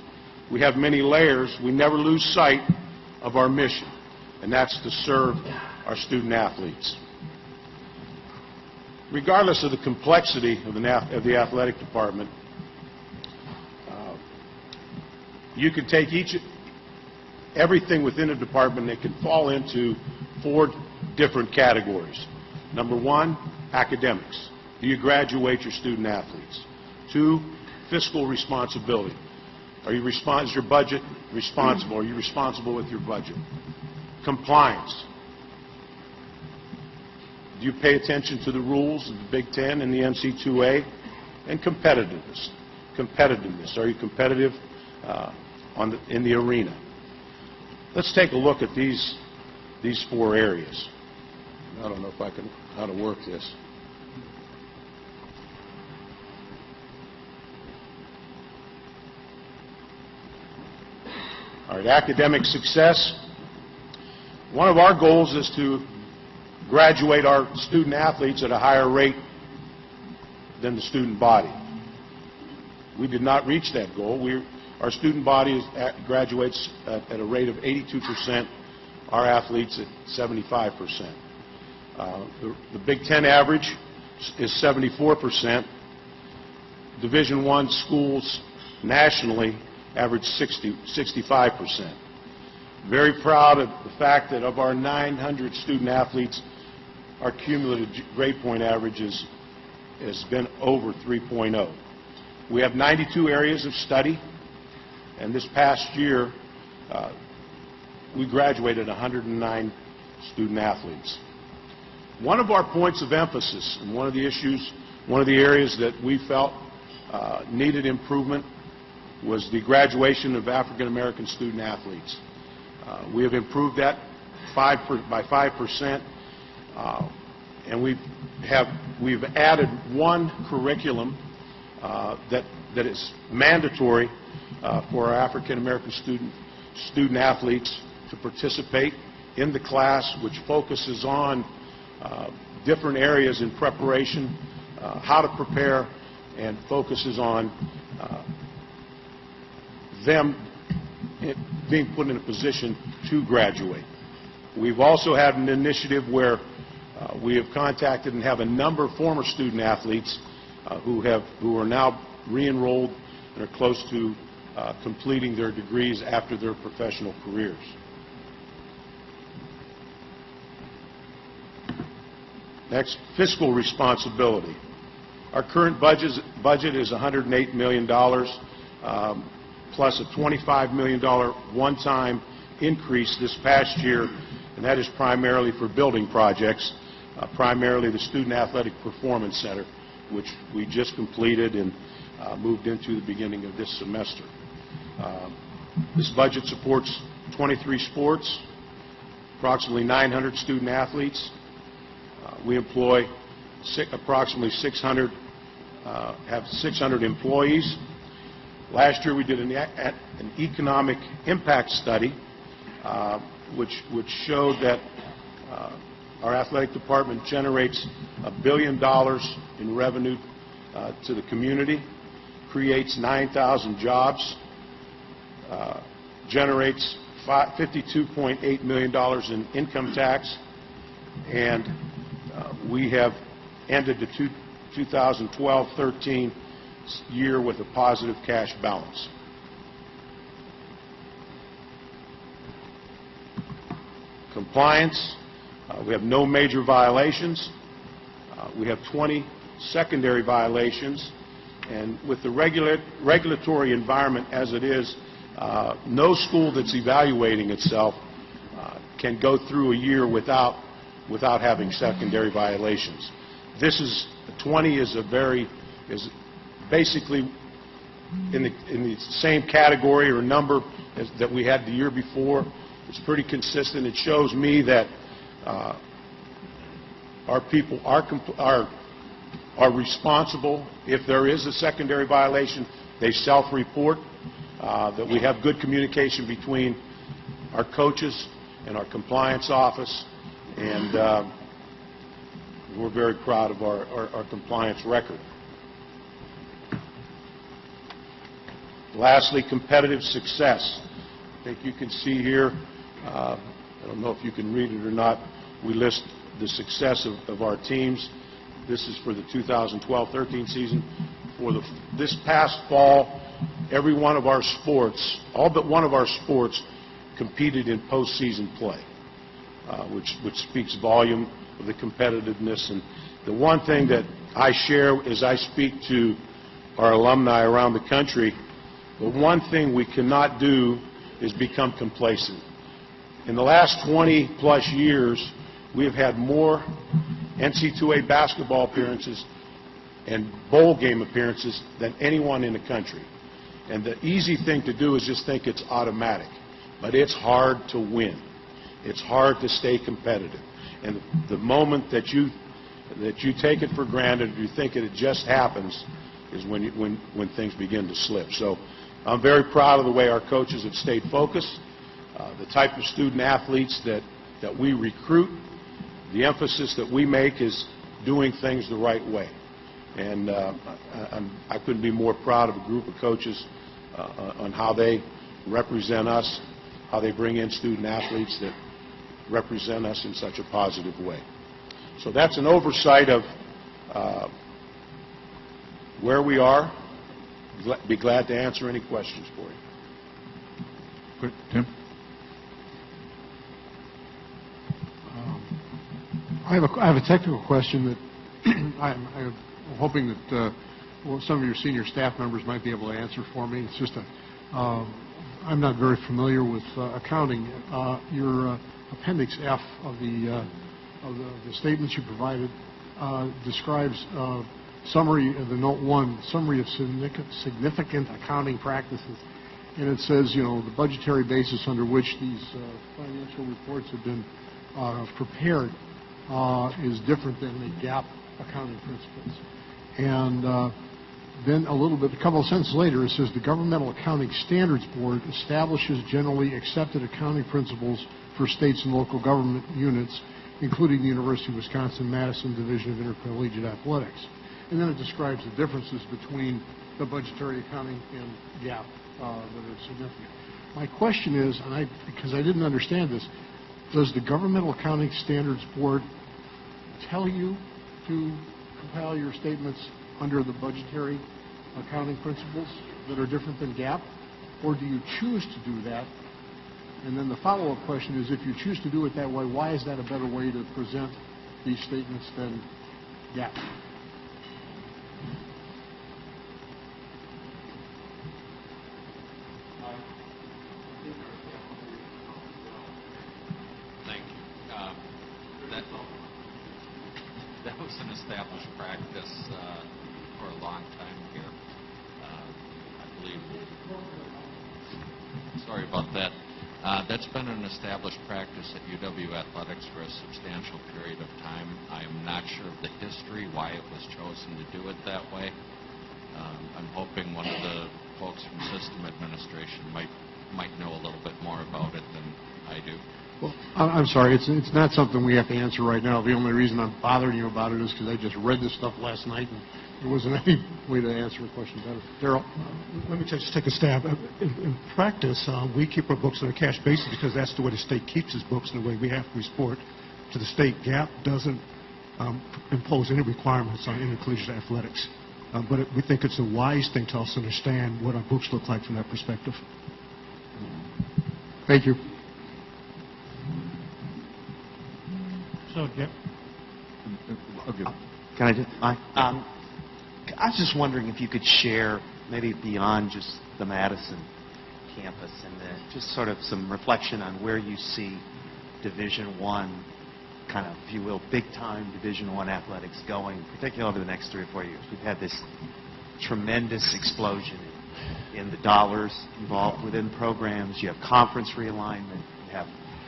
we have many layers, we never lose sight of our mission, and that's to serve our student athletes. Regardless of the complexity of the athletic department, you can take everything within a department that can fall into 4 different categories. Number 1, academics. Do you graduate your student athletes? 2, fiscal responsibility. Is your budget responsible? Are you responsible with your budget? Compliance. Do you pay attention to the rules of the Big Ten and the NCAA? And competitiveness. Are you competitive in the arena? Let's take a look at these 4 areas. I don't know how to work this. All right, academic success. One of our goals is to graduate our student athletes at a higher rate than the student body. We did not reach that goal. Our student body graduates at a rate of 82%, our athletes at 75%. The Big Ten average is 74%. Division I schools nationally average 65%. Very proud of the fact that of our 900 student athletes, our cumulative grade point average has been over 3.0. We have 92 areas of study, and this past year we graduated 109 student athletes. One of our points of emphasis and one of the areas that we felt needed improvement was the graduation of African American student athletes. We have improved that by 5%, and we've added one curriculum that is mandatory for our African American student athletes to participate in the class, which focuses on different areas in preparation, how to prepare, and focuses on them being put in a position to graduate. We've also had an initiative where we have contacted and have a number of former student athletes who are now re-enrolled and are close to completing their degrees after their professional careers. Next, fiscal responsibility. Our current budget is $108 million, plus a $25 million one-time increase this past year, and that is primarily for building projects, primarily the Student Athletic Performance Center, which we just completed and moved into the beginning of this semester. This budget supports 23 sports, approximately 900 student athletes. We employ approximately 600, have 600 employees. Last year we did an economic impact study which showed that our athletic department generates $1 billion in revenue to the community, creates 9,000 jobs, generates $52.8 million in income tax, and we have ended the 2012-13 year with a positive cash balance. Compliance, we have no major violations. We have 20 secondary violations, and with the regulatory environment as it is, no school that's evaluating itself can go through a year without having secondary violations. This is 20 is basically in the same category or number that we had the year before. It's pretty consistent. It shows me that our people are responsible. If there is a secondary violation, they self-report. That we have good communication between our coaches and our compliance office, and we're very proud of our compliance record. Lastly, competitive success. I think you can see here, I don't know if you can read it or not, we list the success of our teams. This is for the 2012-13 season. For this past fall, every one of our sports, all but one of our sports, competed in postseason play, which speaks volume of the competitiveness. And the one thing that I share as I speak to our alumni around the country, the one thing we cannot do is become complacent. In the last 20-plus years, we have had more NCAA basketball appearances and bowl game appearances than anyone in the country. And the easy thing to do is just think it's automatic. But it's hard to win. It's hard to stay competitive. And the moment that you take it for granted, you think it just happens, is when things begin to slip. So I'm very proud of the way our coaches have stayed focused, the type of student athletes that we recruit. The emphasis that we make is doing things the right way. And I couldn't be more proud of a group of coaches on how they represent us, how they bring in student athletes that represent us in such a positive way. So that's an oversight of where we are. Be glad to answer any questions for you. Good. Tim? I have a technical question that I'm hoping that some of your senior staff members might be able to answer for me. It's just I'm not very familiar with accounting. Your Appendix F of the statements you provided describes summary of the Note 1, summary of significant accounting practices. And it says, you know, the budgetary basis under which these financial reports have been prepared is different than the GAAP accounting principles. And then a couple of sentences later, it says the Governmental Accounting Standards Board establishes generally accepted accounting principles for states and local government units, including the University of Wisconsin-Madison Division of Intercollegiate Athletics. And then it describes the differences between the budgetary accounting and GAAP that are significant. My question is, because I didn't understand this, Does the Governmental Accounting Standards Board tell you to compile your statements under the budgetary accounting principles that are different than GAAP, or do you choose to do that? And then the follow-up question is, if you choose to do it that way, why is that a better way to present these statements than GAAP? Thank you. That was an established practice for a long time here. I believe. Sorry about that. That's been an established practice at UW-Athletics for a substantial period of time. I am not sure of the history, why it was chosen to do it that way. I'm hoping one of the folks from system administration might know a little bit more about it than I do. Well, I'm sorry, it's not something we have to answer right now. The only reason I'm bothering you about it is because I just read this stuff last night, and there wasn't any way to answer the question better. Darrell? Let me just take a stab. In practice, we keep our books on a cash basis because that's the way the state keeps its books and the way we have to report to the state. GAAP doesn't impose any requirements on intercollegiate athletics. But we think it's a wise thing to also understand what our books look like from that perspective. Thank you. So, yeah. Can I just? I was just wondering if you could share, maybe beyond just the Madison campus, and just sort of some reflection on where you see Division I, kind of, if you will, big-time Division I athletics going, particularly over the next 3 or 4 years. We've had this tremendous explosion in the dollars involved within programs. You have conference realignment. You have,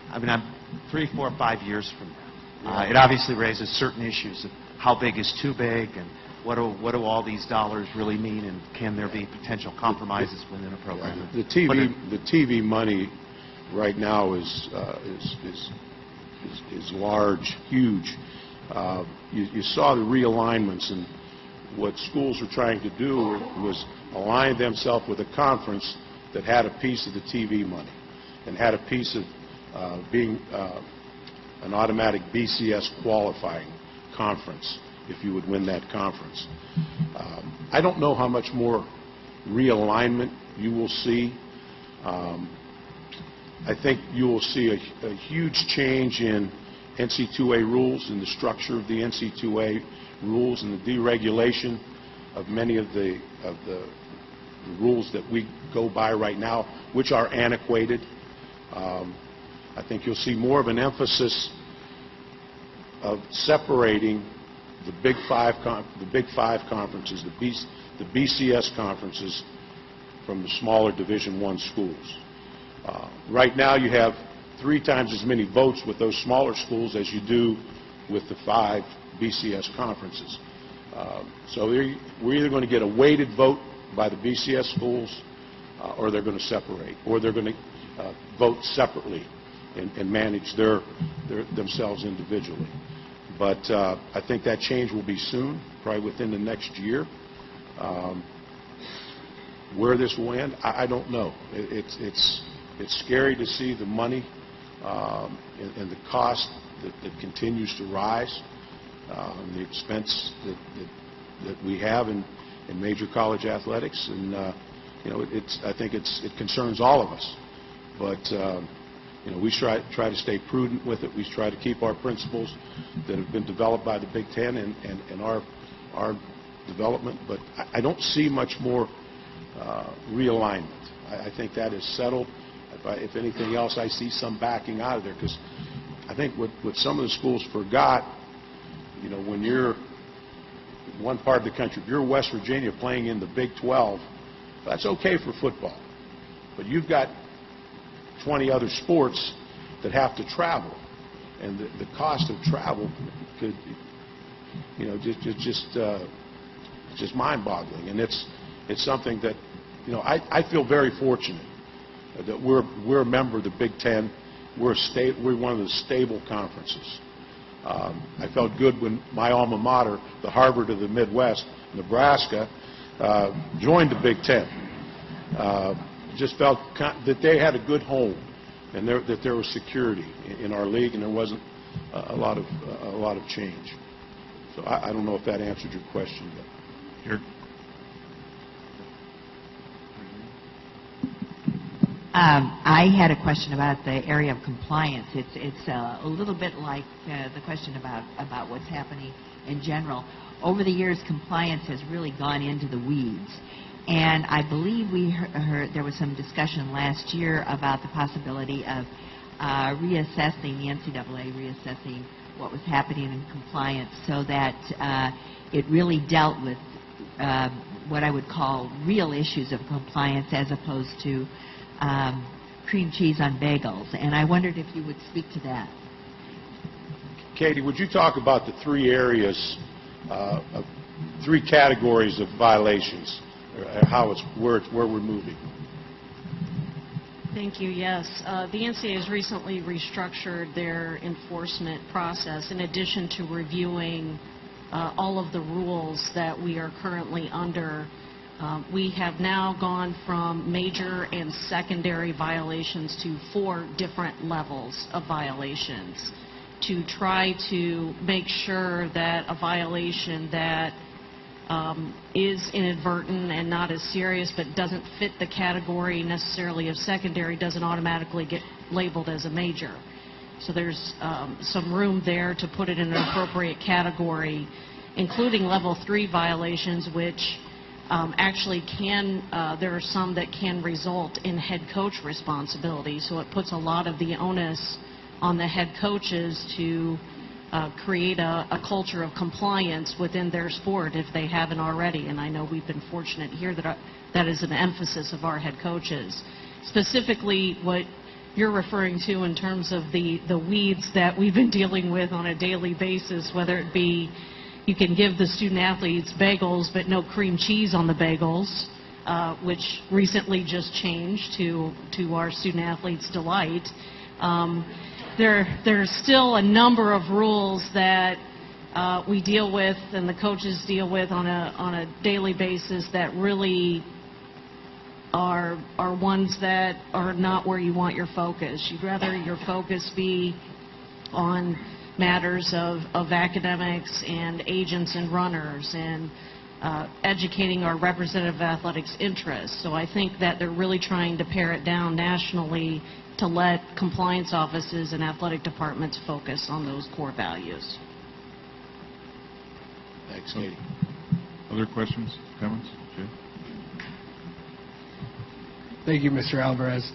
I mean, I'm 3, 4, 5 years from now. It obviously raises certain issues of how big is too big, and what do all these dollars really mean, and can there be potential compromises within a program? The TV money right now is large, huge. You saw the realignments, and what schools were trying to do was align themselves with a conference that had a piece of the TV money and had a piece of being an automatic BCS qualifying conference if you would win that conference. I don't know how much more realignment you will see. I think you will see a huge change in NC2A rules and the structure of the NC2A rules and the deregulation of many of the rules that we go by right now, which are antiquated. I think you'll see more of an emphasis of separating the Big Five conferences, the BCS conferences, from the smaller Division I schools. Right now, you have 3 times as many votes with those smaller schools as you do with the 5 BCS conferences. So we're either going to get a weighted vote by the BCS schools, or they're going to separate, or they're going to vote separately and manage themselves individually. But I think that change will be soon, probably within the next year. Where this will end, I don't know. It's scary to see the money and the cost that continues to rise, the expense that we have in major college athletics, and I think it concerns all of us. But we try to stay prudent with it. We try to keep our principles that have been developed by the Big Ten and our development. But I don't see much more realignment. I think that is settled. If anything else, I see some backing out of there, because I think what some of the schools forgot, when you're in one part of the country, if you're West Virginia playing in the Big 12, that's okay for football. But you've got 20 other sports that have to travel, and the cost of travel could, just mind-boggling. And it's something that, I feel very fortunate that we're a member of the Big Ten. We're one of the stable conferences. I felt good when my alma mater, the Harvard of the Midwest, Nebraska, joined the Big Ten. Just felt that they had a good home and that there was security in our league, and there wasn't a lot of change. So I don't know if that answered your question. But. Here. I had a question about the area of compliance. It's a little bit like the question about what's happening in general. Over the years, compliance has really gone into the weeds. And I believe we heard there was some discussion last year about the possibility of reassessing, the NCAA reassessing what was happening in compliance so that it really dealt with what I would call real issues of compliance as opposed to cream cheese on bagels. And I wondered if you would speak to that. Katie, would you talk about the three areas, three categories of violations, where we're moving? Thank you. Yes. The NCAA has recently restructured their enforcement process in addition to reviewing all of the rules that we are currently under. We have now gone from major and secondary violations to 4 different levels of violations to try to make sure that a violation that is inadvertent and not as serious but doesn't fit the category necessarily of secondary doesn't automatically get labeled as a major. So there's some room there to put it in an appropriate category, including level 3 violations, which actually can, there are some that can result in head coach responsibility. So it puts a lot of the onus on the head coaches to create a culture of compliance within their sport if they haven't already. And I know we've been fortunate here that that is an emphasis of our head coaches. Specifically, what you're referring to in terms of the weeds that we've been dealing with on a daily basis, whether it be you can give the student athletes bagels but no cream cheese on the bagels, which recently just changed to our student athletes' delight. There's still a number of rules that we deal with and the coaches deal with on a daily basis that really are ones that are not where you want your focus. You'd rather your focus be on matters of academics and agents and runners and educating our representative athletics interests. So I think that they're really trying to pare it down nationally to let compliance offices and athletic departments focus on those core values. Thanks, Katie. Other questions, comments? Jay? Thank you, Mr. Alvarez.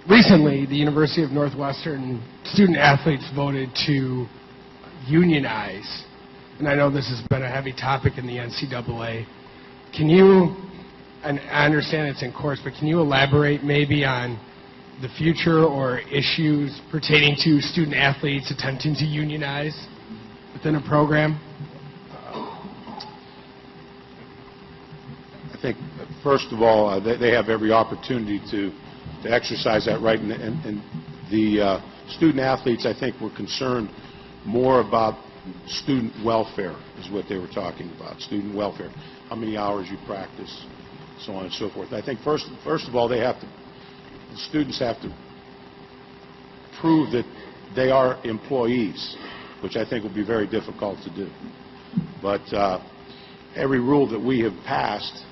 Recently, the University of Northwestern student athletes voted to unionize, and I know this has been a heavy topic in the NCAA. Can you, and I understand it's in course, but can you elaborate maybe on the future or issues pertaining to student athletes attempting to unionize within a program? I think, first of all, they have every opportunity to exercise that right, and the student athletes, I think, were concerned more about student welfare, is what they were talking about, student welfare, how many hours you practice, so on and so forth. I think, first of all, the students have to prove that they are employees, which I think will be very difficult to do. But every rule that we have passed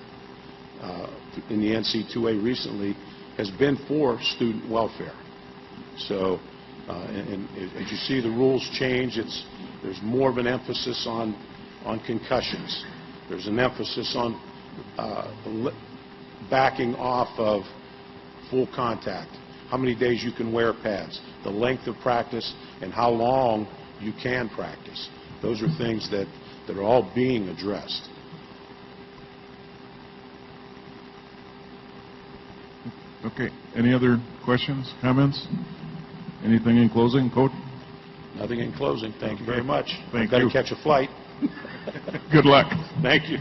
in the NC2A recently has been for student welfare. So, and as you see the rules change, there's more of an emphasis on concussions. There's an emphasis on backing off of full contact, how many days you can wear pads, the length of practice, and how long you can practice. Those are things that are all being addressed. Okay. Any other questions, comments? Anything in closing, Coach? Nothing in closing. Thank you very much. Thank Better you. catch a flight. Good luck. Thank you.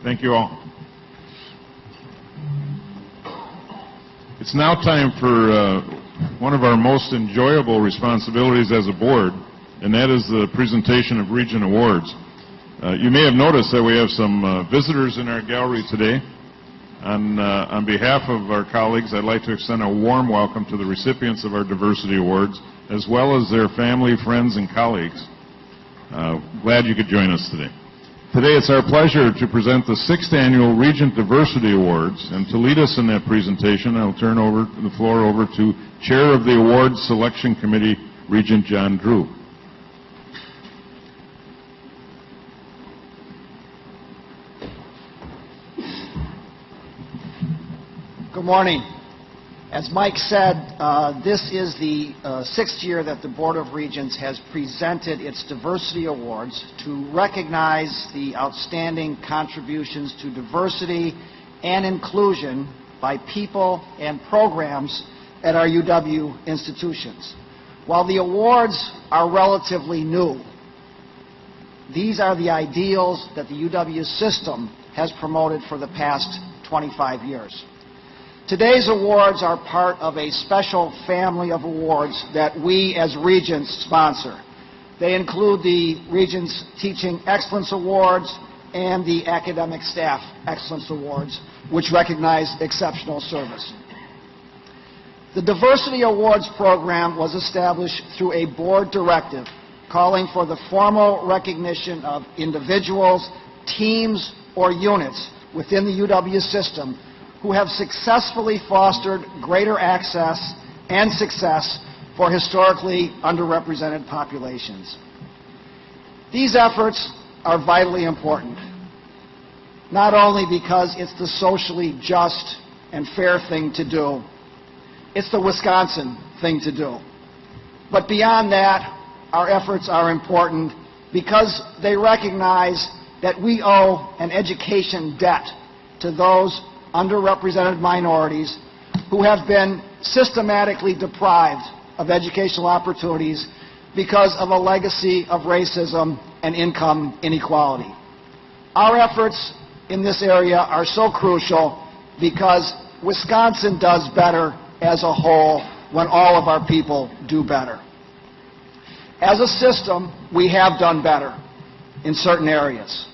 Thank you all. It's now time for one of our most enjoyable responsibilities as a board, and that is the presentation of Regent Awards. You may have noticed that we have some visitors in our gallery today. On behalf of our colleagues, I'd like to extend a warm welcome to the recipients of our Diversity Awards, as well as their family, friends, and colleagues. Glad you could join us today. Today it's our pleasure to present the 6th Annual Regent Diversity Awards, and to lead us in that presentation, I'll turn the floor over to Chair of the Awards Selection Committee, Regent John Drew. Good morning. As Mike said, this is the 6th year that the Board of Regents has presented its Diversity Awards to recognize the outstanding contributions to diversity and inclusion by people and programs at our UW institutions. While the awards are relatively new, these are the ideals that the UW system has promoted for the past 25 years. Today's awards are part of a special family of awards that we as Regents sponsor. They include the Regents Teaching Excellence Awards and the Academic Staff Excellence Awards, which recognize exceptional service. The Diversity Awards program was established through a board directive calling for the formal recognition of individuals, teams, or units within the UW system who have successfully fostered greater access and success for historically underrepresented populations. These efforts are vitally important, not only because it's the socially just and fair thing to do, it's the Wisconsin thing to do. But beyond that, our efforts are important because they recognize that we owe an education debt to those underrepresented minorities who have been systematically deprived of educational opportunities because of a legacy of racism and income inequality. Our efforts in this area are so crucial because Wisconsin does better as a whole when all of our people do better. As a system, we have done better in certain areas.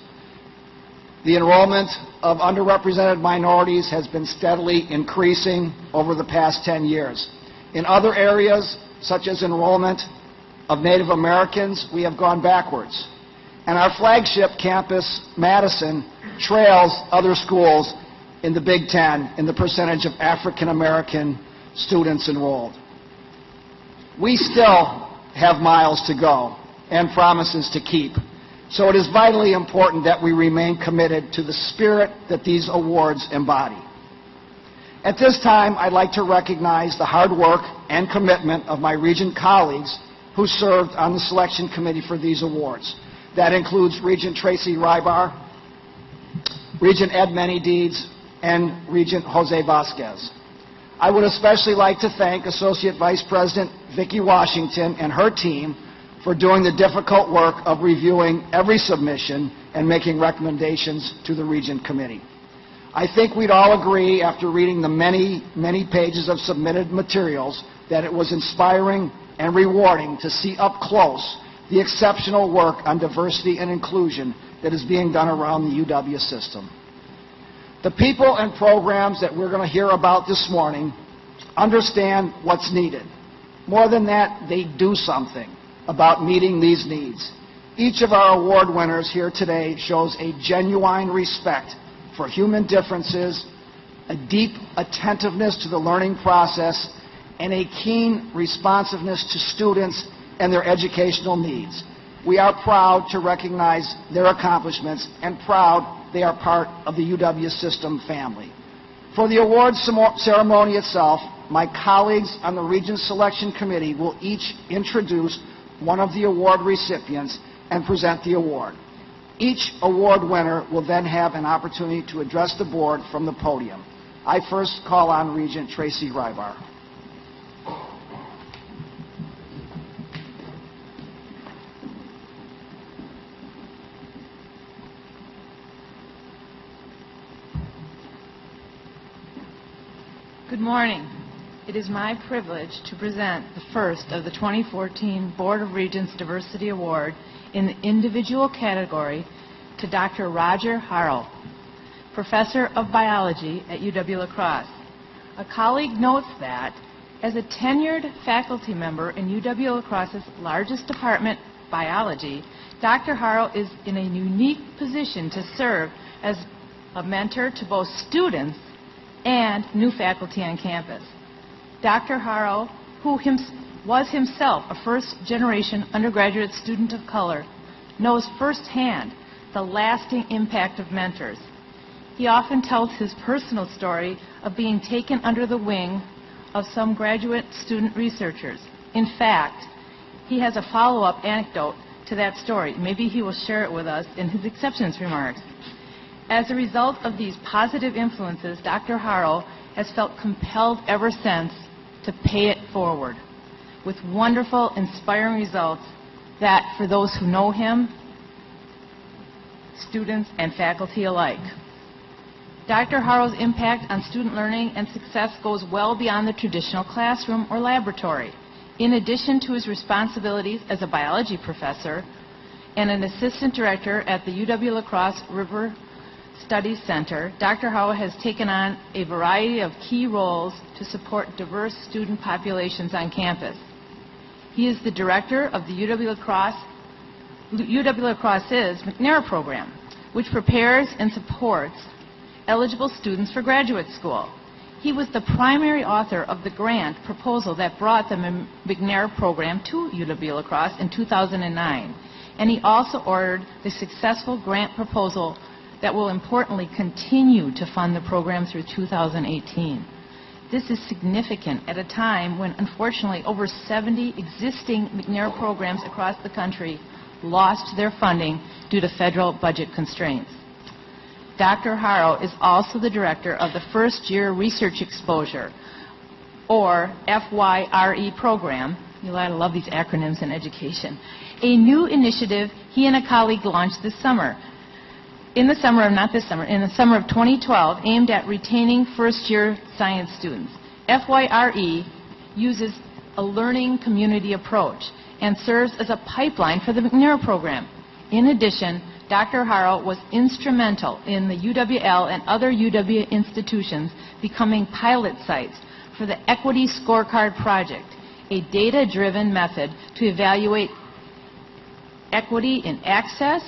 The enrollment of underrepresented minorities has been steadily increasing over the past 10 years. In other areas, such as enrollment of Native Americans, we have gone backwards. And our flagship campus, Madison, trails other schools in the Big Ten in the percentage of African American students enrolled. We still have miles to go and promises to keep. So it is vitally important that we remain committed to the spirit that these awards embody. At this time, I'd like to recognize the hard work and commitment of my Regent colleagues who served on the selection committee for these awards. That includes Regent Tracy Rybar, Regent Ed Manydeeds, and Regent Jose Vasquez. I would especially like to thank Associate Vice President Vicki Washington and her team for doing the difficult work of reviewing every submission and making recommendations to the Regent Committee. I think we'd all agree after reading the many, many pages of submitted materials that it was inspiring and rewarding to see up close the exceptional work on diversity and inclusion that is being done around the UW system. The people and programs that we're going to hear about this morning understand what's needed. More than that, they do something about meeting these needs. Each of our award winners here today shows a genuine respect for human differences, a deep attentiveness to the learning process, and a keen responsiveness to students and their educational needs. We are proud to recognize their accomplishments and proud they are part of the UW system family. For the awards ceremony itself, my colleagues on the Regents Selection Committee will each introduce one of the award recipients and present the award. Each award winner will then have an opportunity to address the board from the podium. I first call on Regent Tracy Rybar. Good morning. It is my privilege to present the first of the 2014 Board of Regents Diversity Award in the individual category to Dr. Roger Harrell. professor of biology at UW-La Crosse. A colleague notes that, as a tenured faculty member in UW-La Crosse's largest department, biology, Dr. Haro is in a unique position to serve as a mentor to both students and new faculty on campus. Dr. Haro, who was himself a first-generation undergraduate student of color, knows firsthand the lasting impact of mentors. He often tells his personal story of being taken under the wing of some graduate student researchers. In fact, he has a follow-up anecdote to that story. Maybe he will share it with us in his acceptance remarks. As a result of these positive influences, Dr. Haro has felt compelled ever since to pay it forward with wonderful, inspiring results that, for those who know him, students and faculty alike. Dr. Haro's impact on student learning and success goes well beyond the traditional classroom or laboratory. In addition to his responsibilities as a biology professor and an assistant director at the UW-La Crosse River Studies Center, Dr. Haro has taken on a variety of key roles to support diverse student populations on campus. He is the director of the UW-La Crosse's McNair program, which prepares and supports eligible students for graduate school. He was the primary author of the grant proposal that brought the McNair program to UW-La Crosse in 2009, and he also ordered the successful grant proposal that will importantly continue to fund the program through 2018. This is significant at a time when, unfortunately, over 70 existing McNair programs across the country lost their funding due to federal budget constraints. Dr. Haro is also the director of the First Year Research Exposure, or FYRE program. You love these acronyms in education. A new initiative he and a colleague launched this summer. In the summer of 2012, aimed at retaining first-year science students. FYRE uses a learning community approach and serves as a pipeline for the McNair program. In addition, Dr. Haro was instrumental in the UWL and other UW institutions becoming pilot sites for the Equity Scorecard Project, a data-driven method to evaluate equity in access,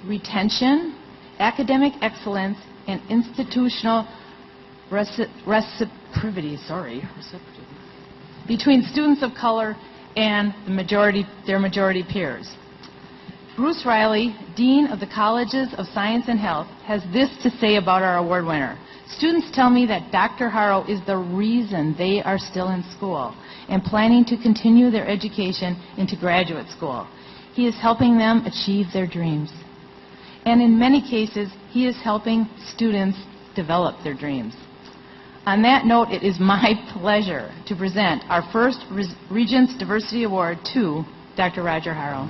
retention, academic excellence, and institutional reciprocity between students of color and their majority peers. Bruce Riley, Dean of the Colleges of Science and Health, has this to say about our award winner. Students tell me that Dr. Haro is the reason they are still in school and planning to continue their education into graduate school. He is helping them achieve their dreams. And in many cases, he is helping students develop their dreams. On that note, it is my pleasure to present our first Regents Diversity Award to Dr. Roger Haro.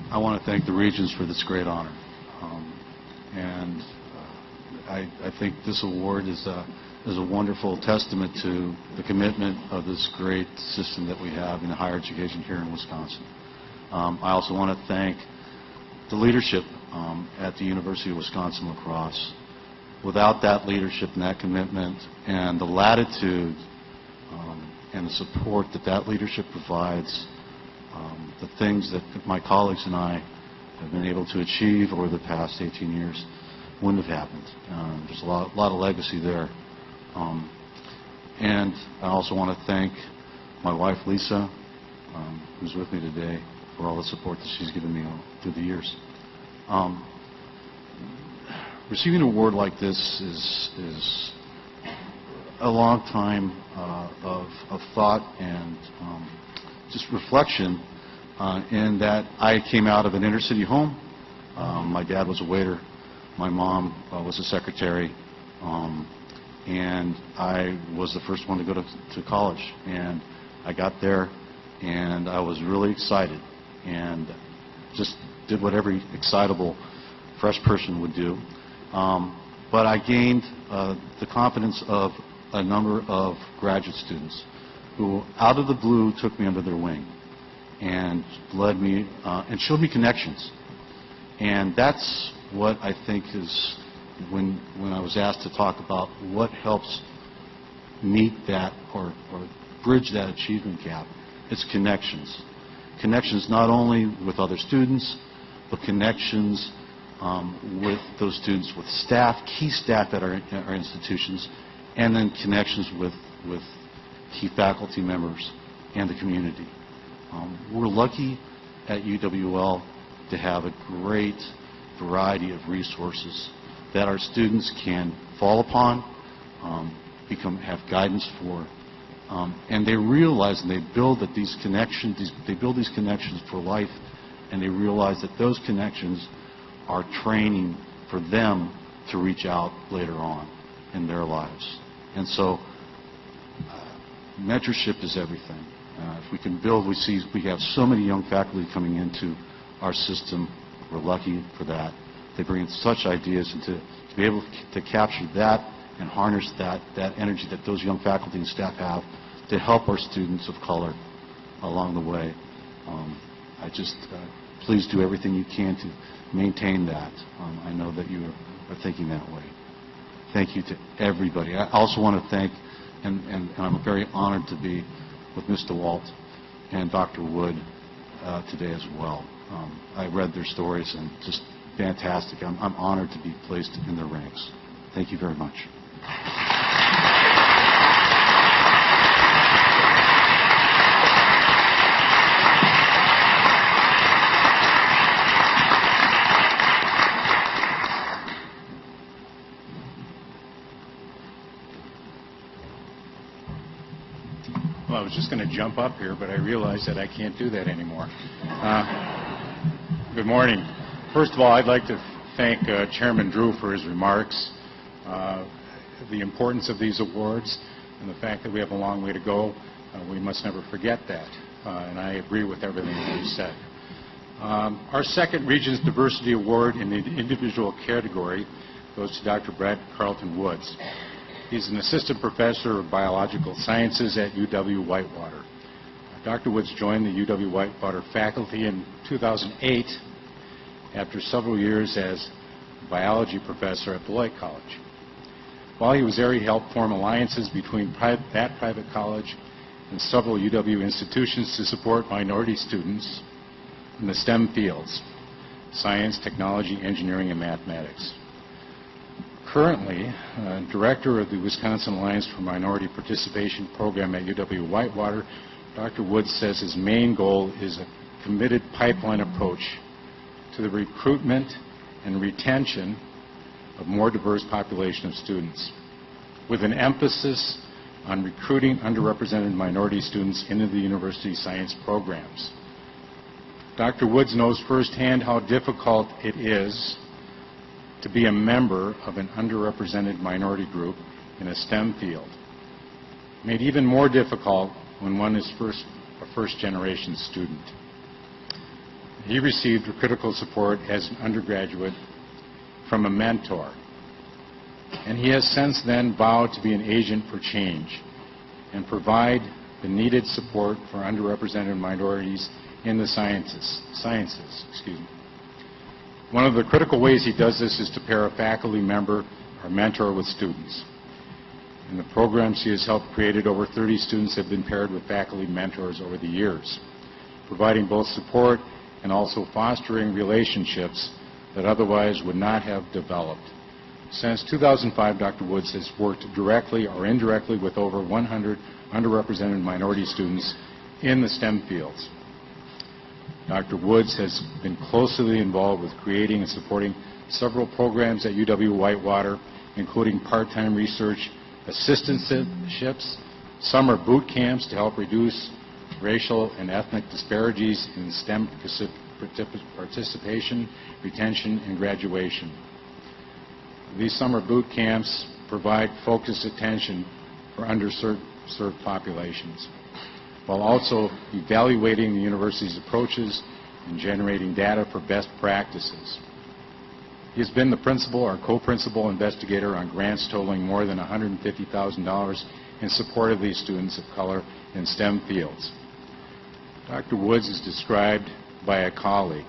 I want to thank the Regents for this great honor. I think this award is a wonderful testament to the commitment of this great system that we have in higher education here in Wisconsin. I also want to thank the leadership at the University of Wisconsin-La Crosse. Without that leadership and that commitment and the latitude and the support that leadership provides, the things that my colleagues and I have been able to achieve over the past 18 years wouldn't have happened. There's a lot of legacy there. And I also want to thank my wife, Lisa, who's with me today, for all the support that she's given me through the years. Receiving an award like this is a long time of thought and just reflection in that I came out of an inner city home. My dad was a waiter. My mom was a secretary. And I was the first one to go to college. And I got there, and I was really excited, and just did what every excitable fresh person would do. But I gained the confidence of a number of graduate students who, out of the blue, took me under their wing and led me and showed me connections. And that's what I think is when I was asked to talk about what helps meet that or bridge that achievement gap. It's connections. Connections not only with other students, but connections with those students, with staff, key staff at our institutions, and then connections with key faculty members and the community. We're lucky at UWL to have a great variety of resources that our students can fall upon, have guidance for, and they realize and they build that these connections, they build these connections for life, and they realize that those connections are training for them to reach out later on in their lives. And so mentorship is everything. If we can build, we have so many young faculty coming into our system. We're lucky for that. They bring in such ideas, and to be able to capture that and harness that energy that those young faculty and staff have to help our students of color along the way. Please do everything you can to maintain that. I know that you are thinking that way. Thank you to everybody. I also want to thank, and I'm very honored to be with Mr. Walt and Dr. Wood today as well. I read their stories, and just fantastic. I'm honored to be placed in their ranks. Thank you very much. Well, I was just going to jump up here, but I realized that I can't do that anymore. Good morning. First of all, I'd like to thank Chairman Drew for his remarks, the importance of these awards, and the fact that we have a long way to go. We must never forget that, and I agree with everything that you said. Our second Regents Diversity Award in the individual category goes to Dr. Brad Carlton Woods. He's an assistant professor of biological sciences at UW-Whitewater. Dr. Woods joined the UW-Whitewater faculty in 2008 after several years as biology professor at Beloit College. While he was there, he helped form alliances between that private college and several UW institutions to support minority students in the STEM fields: science, technology, engineering, and mathematics. Currently, director of the Wisconsin Alliance for Minority Participation program at UW-Whitewater, Dr. Woods says his main goal is a committed pipeline approach to the recruitment and retention of more diverse population of students, with an emphasis on recruiting underrepresented minority students into the university science programs. Dr. Woods knows firsthand how difficult it is to be a member of an underrepresented minority group in a STEM field, made even more difficult when one is a first-generation student. He received critical support as an undergraduate from a mentor, and he has since then vowed to be an agent for change and provide the needed support for underrepresented minorities in the sciences. One of the critical ways he does this is to pair a faculty member or mentor with students. In the programs he has helped created, over 30 students have been paired with faculty mentors over the years, providing both support and also fostering relationships that otherwise would not have developed. Since 2005, Dr. Woods has worked directly or indirectly with over 100 underrepresented minority students in the STEM fields. Dr. Woods has been closely involved with creating and supporting several programs at UW-Whitewater, including part-time research assistantships, summer boot camps to help reduce racial and ethnic disparities in STEM participation, retention, and graduation. These summer boot camps provide focused attention for underserved populations, while also evaluating the university's approaches and generating data for best practices. He has been the principal or co-principal investigator on grants totaling more than $150,000 in support of these students of color in STEM fields. Dr. Woods is described by a colleague,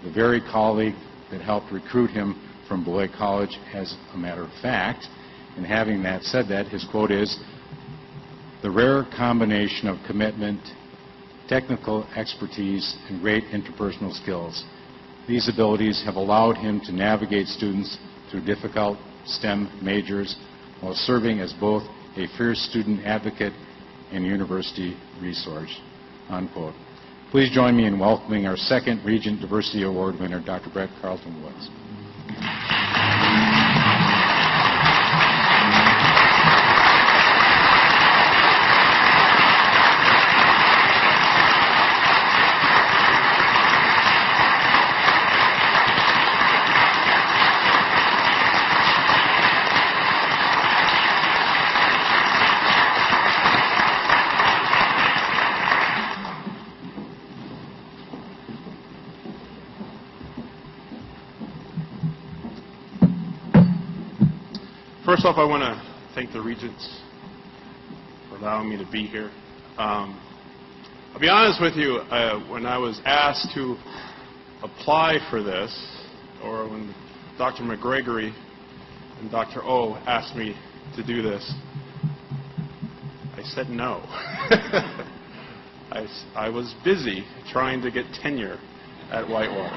the very colleague that helped recruit him from Beloit College, as a matter of fact. And having said that, his quote is, "The rare combination of commitment, technical expertise, and great interpersonal skills. These abilities have allowed him to navigate students through difficult STEM majors while serving as both a fierce student advocate and university resource." Unquote. Please join me in welcoming our second Regent Diversity Award winner, Dr. Brett Carlton Woods. First off, I want to thank the Regents for allowing me to be here. I'll be honest with you, when I was asked to apply for this, or when Dr. McGregory and Dr. O asked me to do this, I said no. I was busy trying to get tenure at Whitewater.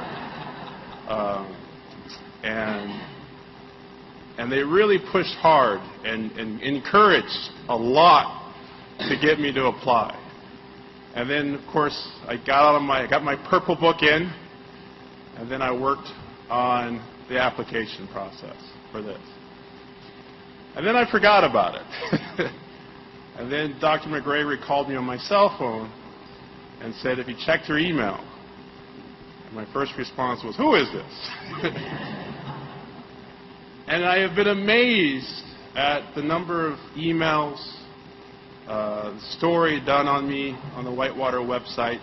And they really pushed hard and encouraged a lot to get me to apply. And then, of course, I got my purple book in, and then I worked on the application process for this. And then I forgot about it. And then Dr. McGregory called me on my cell phone and said, "If you checked your email." And my first response was, "Who is this?" And I have been amazed at the number of emails, story done on me on the Whitewater website.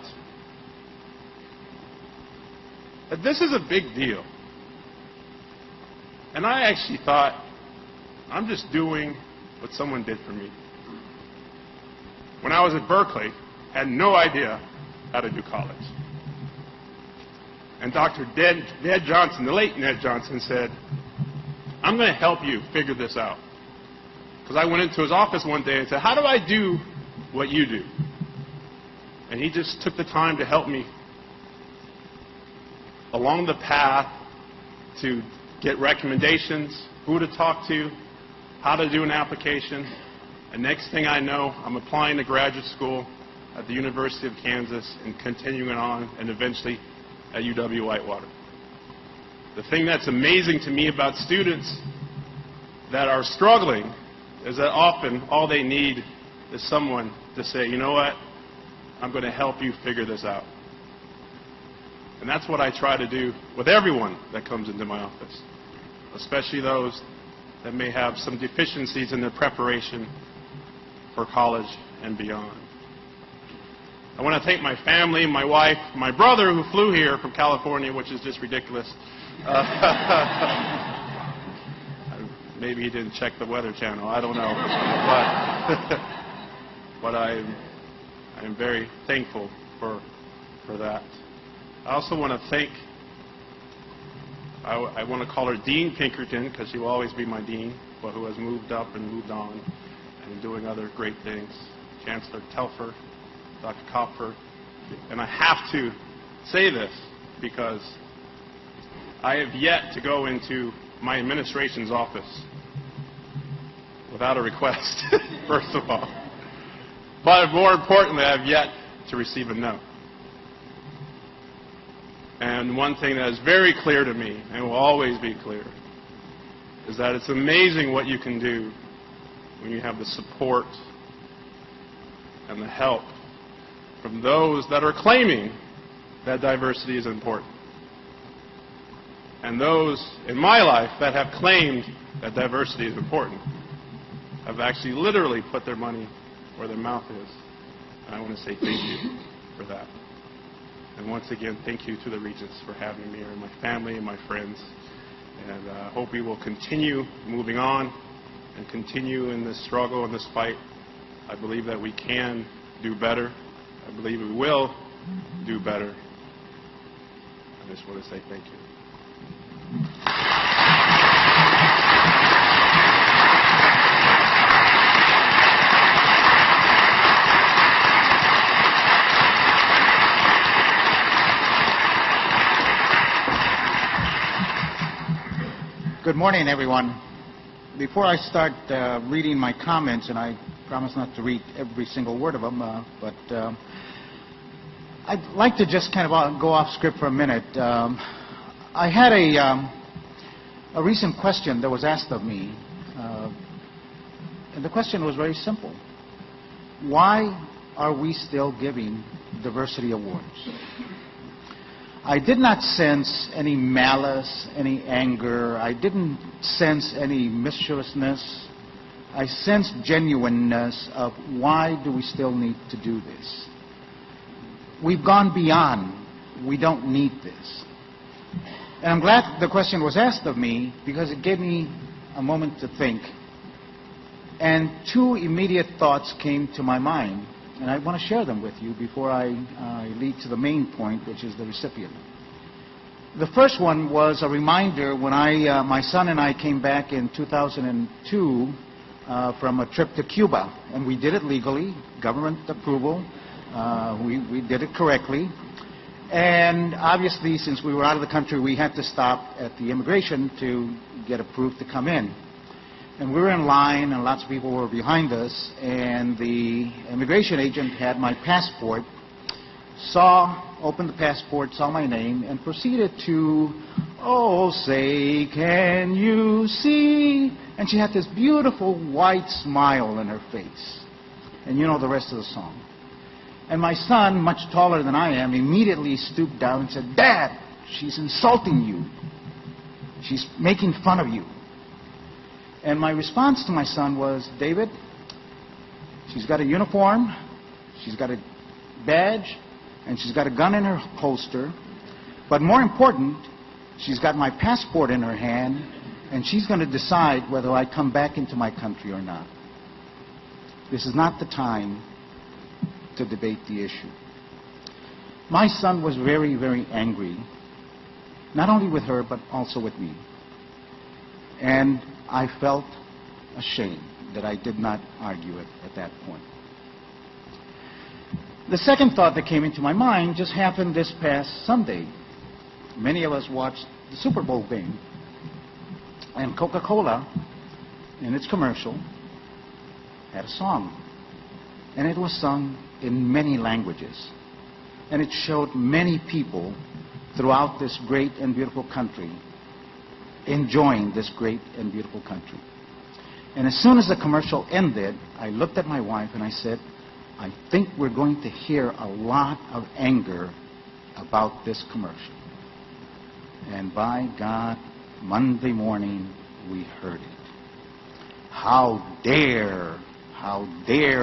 But this is a big deal. And I actually thought, I'm just doing what someone did for me. When I was at Berkeley, I had no idea how to do college. And Dr. Ned Johnson, the late Ned Johnson, said, "I'm going to help you figure this out." Because I went into his office one day and said, "How do I do what you do?" And he just took the time to help me along the path to get recommendations, who to talk to, how to do an application. And next thing I know, I'm applying to graduate school at the University of Kansas and continuing on, and eventually at UW-Whitewater. The thing that's amazing to me about students that are struggling is that often all they need is someone to say, "You know what, I'm going to help you figure this out." And that's what I try to do with everyone that comes into my office, especially those that may have some deficiencies in their preparation for college and beyond. I want to thank my family, my wife, my brother who flew here from California, which is just ridiculous. Maybe he didn't check the Weather Channel, I don't know. But I am very thankful for that. I also want to thank, I want to call her Dean Pinkerton, because she will always be my dean, but who has moved up and moved on and doing other great things. Chancellor Telfer, Dr. Kopfer. And I have to say this because I have yet to go into my administration's office without a request, first of all. But more importantly, I have yet to receive a no. And one thing that is very clear to me, and will always be clear, is that it's amazing what you can do when you have the support and the help from those that are claiming that diversity is important. And those in my life that have claimed that diversity is important have actually literally put their money where their mouth is. And I want to say thank you for that. And once again, thank you to the Regents for having me and my family and my friends. And I hope we will continue moving on and continue in this struggle and this fight. I believe that we can do better. I believe we will do better. I just want to say thank you. Good morning, everyone. Before I start reading my comments, and I promise not to read every single word of them, but I'd like to just kind of go off script for a minute. I had a recent question that was asked of me, and the question was very simple. Why are we still giving diversity awards? I did not sense any malice, any anger. I didn't sense any mischievousness. I sensed genuineness of why do we still need to do this? We've gone beyond. We don't need this. And I'm glad the question was asked of me because it gave me a moment to think. And two immediate thoughts came to my mind. And I want to share them with you before I lead to the main point, which is the recipient. The first one was a reminder when my son and I came back in 2002 from a trip to Cuba. And we did it legally, government approval. We did it correctly. And obviously, since we were out of the country, we had to stop at the immigration to get approved to come in. And we were in line, and lots of people were behind us, and the immigration agent had my passport, opened the passport, saw my name, and proceeded to, "Oh, say, can you see?" And she had this beautiful white smile in her face. And you know the rest of the song. And my son, much taller than I am, immediately stooped down and said, "Dad, she's insulting you. She's making fun of you." And my response to my son was, "David, she's got a uniform, she's got a badge, and she's got a gun in her holster. But more important, she's got my passport in her hand, and she's going to decide whether I come back into my country or not. This is not the time to debate the issue." My son was very, very angry, not only with her, but also with me. And I felt ashamed that I did not argue it at that point. The second thought that came into my mind just happened this past Sunday. Many of us watched the Super Bowl game. And Coca-Cola, in its commercial, had a song. And it was sung in many languages. And it showed many people throughout this great and beautiful country enjoying this great and beautiful country. And as soon as the commercial ended, I looked at my wife and I said, "I think we're going to hear a lot of anger about this commercial." And by God, Monday morning, we heard it. How dare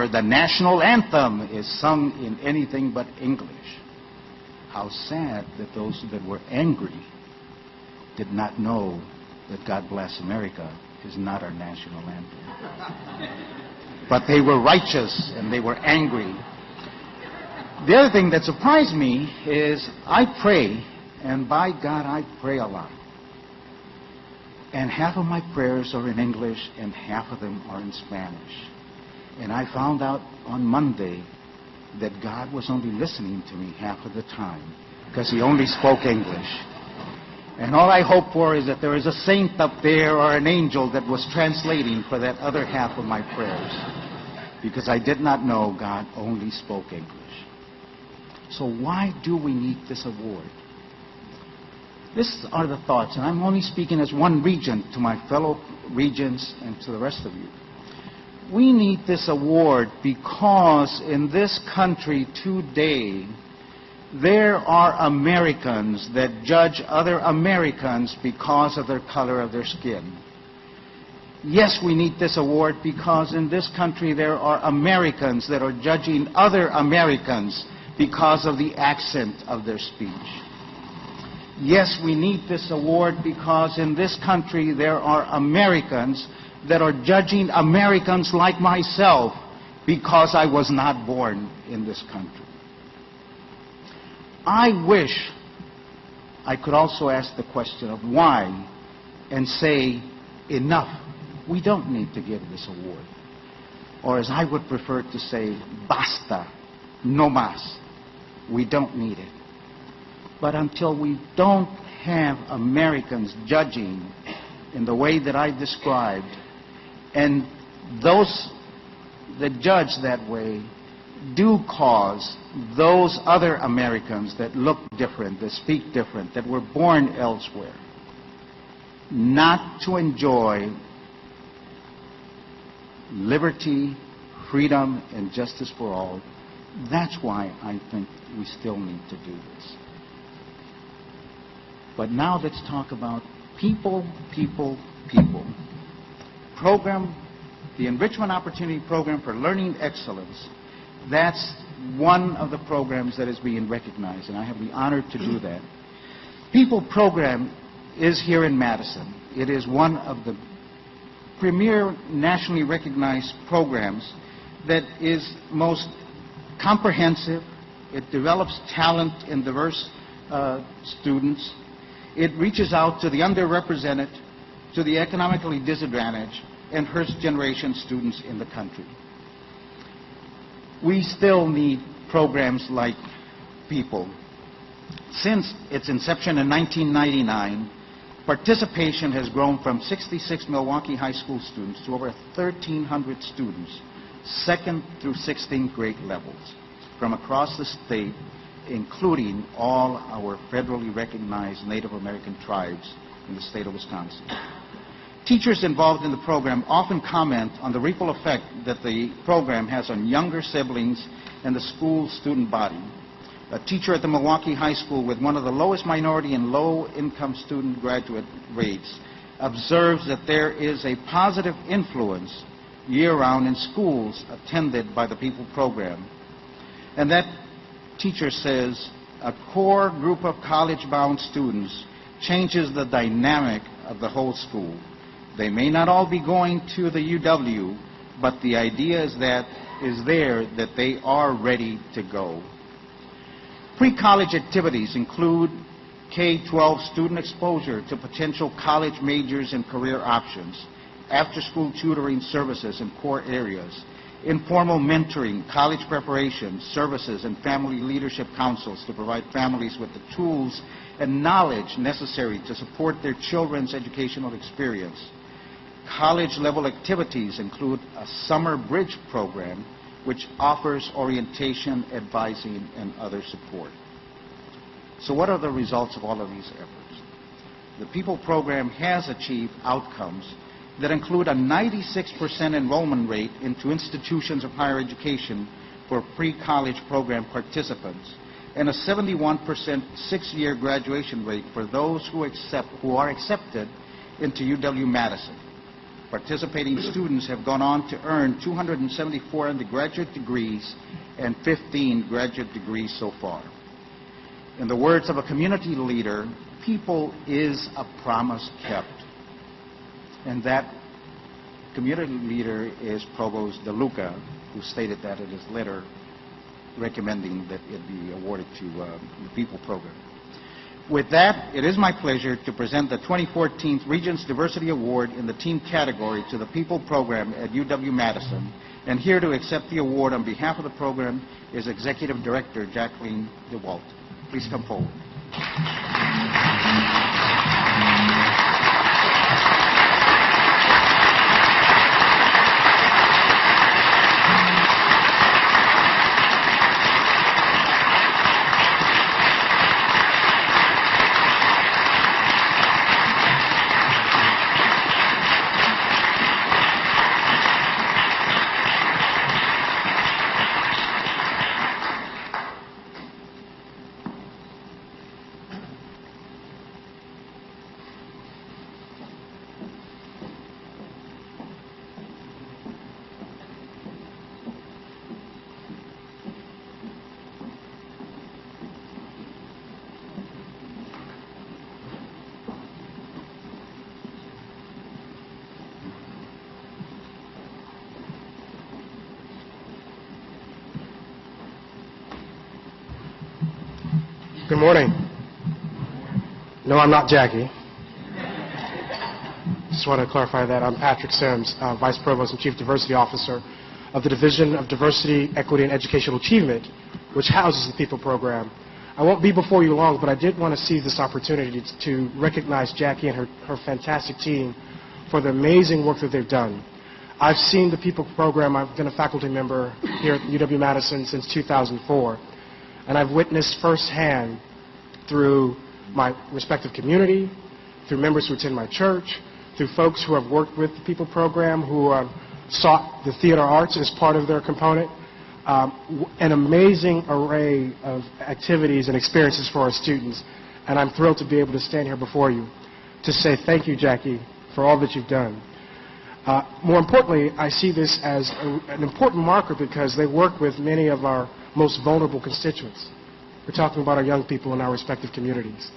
the national anthem is sung in anything but English. How sad that those that were angry did not know that God Bless America is not our national anthem. But they were righteous and they were angry. The other thing that surprised me is I pray, and by God I pray a lot. And half of my prayers are in English and half of them are in Spanish. And I found out on Monday that God was only listening to me half of the time because he only spoke English. And all I hope for is that there is a saint up there or an angel that was translating for that other half of my prayers. Because I did not know God only spoke English. So why do we need this award? These are the thoughts, and I'm only speaking as one regent to my fellow regents and to the rest of you. We need this award because in this country today, There are Americans that judge other Americans because of the color of their skin. Yes, we need this award because in this country there are Americans that are judging other Americans because of the accent of their speech. Yes, we need this award because in this country there are Americans that are judging Americans like myself because I was not born in this country. I wish I could also ask the question of why and say, enough. We don't need to give this award. Or as I would prefer to say, basta, no más. We don't need it. But until we don't have Americans judging in the way that I described, and those that judge that way do cause those other Americans that look different, that speak different, that were born elsewhere, not to enjoy liberty, freedom, and justice for all. That's why I think we still need to do this. But now let's talk about people, people, people. Program, the Enrichment Opportunity Program for Learning Excellence, that's one of the programs that is being recognized, and I have the honor to do that. People program is here in Madison. It is one of the premier nationally recognized programs that is most comprehensive. It develops talent in diverse students. It reaches out to the underrepresented, to the economically disadvantaged, and first-generation students in the country. We still need programs like People. Since its inception in 1999, participation has grown from 66 Milwaukee high school students to over 1,300 students, 2nd through 16th grade levels, from across the state, including all our federally recognized Native American tribes in the state of Wisconsin. Teachers involved in the program often comment on the ripple effect that the program has on younger siblings and the school student body. A teacher at the Milwaukee High School with one of the lowest minority and low-income student graduate rates observes that there is a positive influence year-round in schools attended by the People program. And that teacher says a core group of college-bound students changes the dynamic of the whole school. They may not all be going to the UW, but the idea is there that they are ready to go. Pre-college activities include K-12 student exposure to potential college majors and career options, after-school tutoring services in core areas, informal mentoring, college preparation, services, and family leadership councils to provide families with the tools and knowledge necessary to support their children's educational experience. College-level activities include a summer bridge program, which offers orientation, advising, and other support. So what are the results of all of these efforts? The People program has achieved outcomes that include a 96% enrollment rate into institutions of higher education for pre-college program participants, and a 71% 6-year graduation rate for those who are accepted into UW-Madison. Participating students have gone on to earn 274 undergraduate degrees and 15 graduate degrees so far. In the words of a community leader, People is a promise kept. And that community leader is Provost DeLuca, who stated that in his letter recommending that it be awarded to the People program. With that, it is my pleasure to present the 2014 Regents Diversity Award in the team category to the People program at UW-Madison. And here to accept the award on behalf of the program is Executive Director Jacqueline DeWalt. Please come forward. Good morning. No, I'm not Jackie. Just want to clarify that. I'm Patrick Sims, Vice Provost and Chief Diversity Officer of the Division of Diversity, Equity, and Educational Achievement, which houses the People Program. I won't be before you long, but I did want to seize this opportunity to recognize Jackie and her fantastic team for the amazing work that they've done. I've seen the People Program. I've been a faculty member here at UW-Madison since 2004, and I've witnessed firsthand through my respective community, through members who attend my church, through folks who have worked with the People Program, who sought the theater arts as part of their component, an amazing array of activities and experiences for our students. And I'm thrilled to be able to stand here before you to say thank you, Jackie, for all that you've done. More importantly, I see this as an important marker because they work with many of our most vulnerable constituents. We're talking about our young people in our respective communities.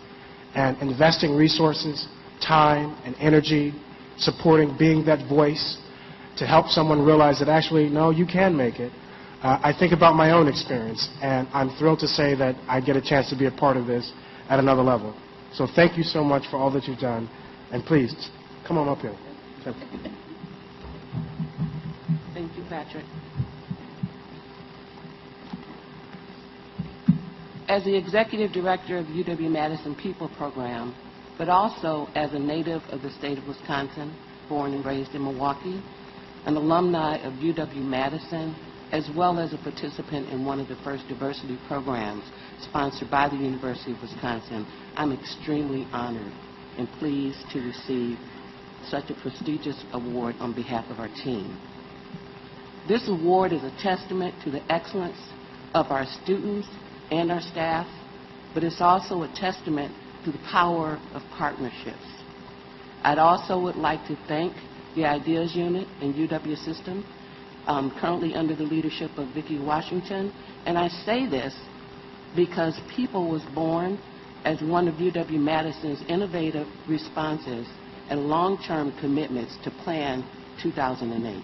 And investing resources, time, and energy, supporting, being that voice to help someone realize that actually, no, you can make it. I think about my own experience, and I'm thrilled to say that I get a chance to be a part of this at another level. So thank you so much for all that you've done, and please, come on up here. Thank you, Patrick. As the Executive Director of the UW-Madison People Program, but also as a native of the state of Wisconsin, born and raised in Milwaukee, an alumni of UW-Madison, as well as a participant in one of the first diversity programs sponsored by the University of Wisconsin, I'm extremely honored and pleased to receive such a prestigious award on behalf of our team. This award is a testament to the excellence of our students and our staff, but it's also a testament to the power of partnerships. I'd also would like to thank the Ideas Unit in UW System, currently under the leadership of Vicki Washington, and I say this because People was born as one of UW-Madison's innovative responses and long-term commitments to Plan 2008.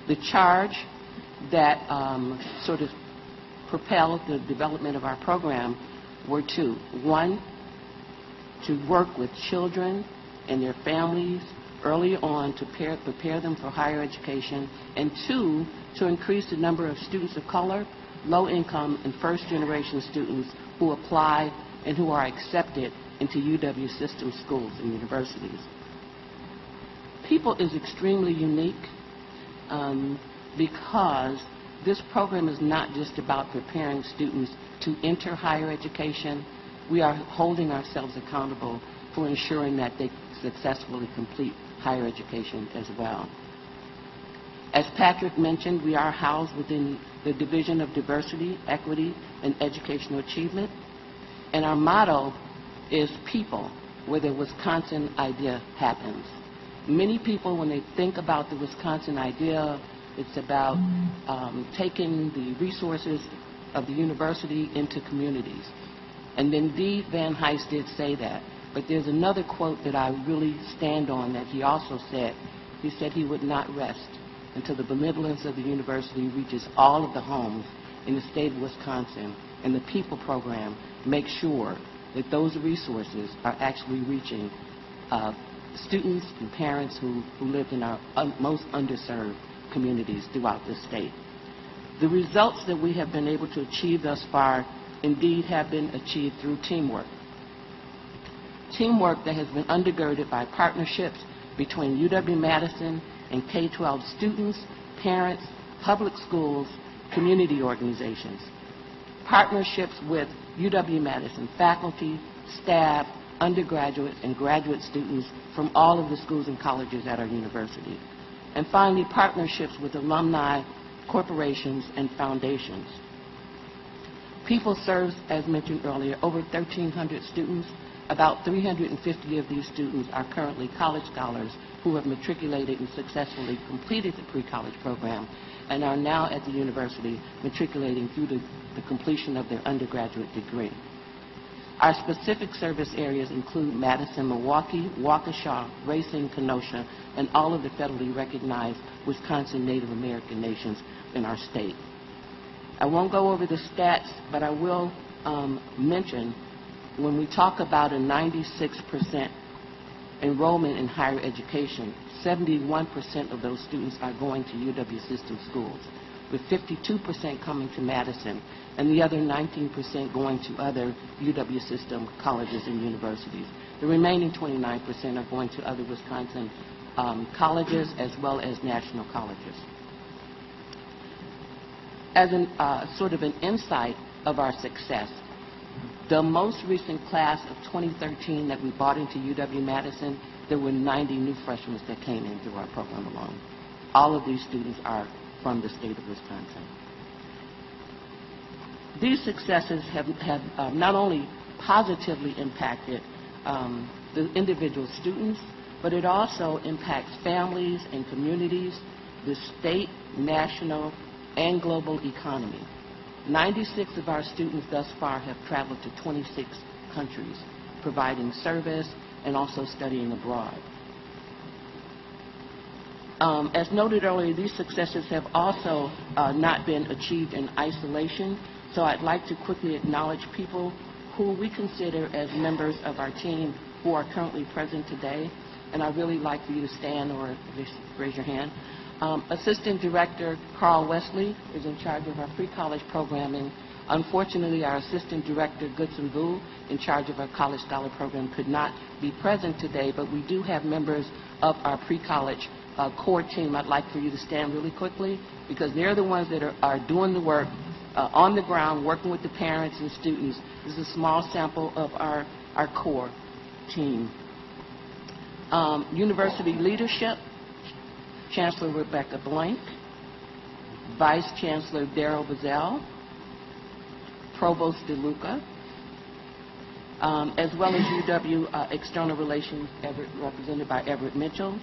The charge that sort of propelled the development of our program were two. One, to work with children and their families early on to prepare them for higher education, and two, to increase the number of students of color, low-income, and first-generation students who apply and who are accepted into UW system schools and universities. People is extremely unique because this program is not just about preparing students to enter higher education. We are holding ourselves accountable for ensuring that they successfully complete higher education as well. As Patrick mentioned, we are housed within the Division of Diversity, Equity, and Educational Achievement, and our motto is People, where the Wisconsin idea happens. Many people, when they think about the Wisconsin idea, it's about taking the resources of the university into communities. And indeed, Van Heist did say that. But there's another quote that I really stand on that he also said. He said he would not rest until the benevolence of the university reaches all of the homes in the state of Wisconsin, and the People program makes sure that those resources are actually reaching students and parents who live in our most underserved communities throughout the state. The results that we have been able to achieve thus far indeed have been achieved through teamwork. Teamwork that has been undergirded by partnerships between UW-Madison and K-12 students, parents, public schools, community organizations. Partnerships with UW-Madison faculty, staff, undergraduate and graduate students from all of the schools and colleges at our university. And finally, partnerships with alumni, corporations, and foundations. People serves, as mentioned earlier, over 1,300 students. About 350 of these students are currently college scholars who have matriculated and successfully completed the pre-college program and are now at the university matriculating through the completion of their undergraduate degree. Our specific service areas include Madison, Milwaukee, Waukesha, Racine, Kenosha, and all of the federally recognized Wisconsin Native American nations in our state. I won't go over the stats, but I will mention, when we talk about a 96% enrollment in higher education, 71% of those students are going to UW system schools, with 52% coming to Madison and the other 19% going to other UW system colleges and universities. The remaining 29% are going to other Wisconsin colleges as well as national colleges. As sort of an insight of our success, the most recent class of 2013 that we brought into UW-Madison, there were 90 new freshmen that came in through our program alone. All of these students are from the state of Wisconsin. These successes have not only positively impacted the individual students, but it also impacts families and communities, the state, national, and global economy. 96 of our students thus far have traveled to 26 countries, providing service and also studying abroad. As noted earlier, these successes have also not been achieved in isolation, so I'd like to quickly acknowledge people who we consider as members of our team who are currently present today, and I'd really like for you to stand or just raise your hand. Assistant Director Carl Wesley is in charge of our pre-college programming. Unfortunately, our Assistant Director Goodson Vu, in charge of our College Scholar Program, could not be present today, but we do have members of our pre-college core team. I'd like for you to stand really quickly because they're the ones that are doing the work on the ground, working with the parents and students. This is a small sample of our core team. University leadership, Chancellor Rebecca Blank, Vice Chancellor Darrell Bazell, Provost DeLuca, as well as UW External Relations represented by Everett Mitchell,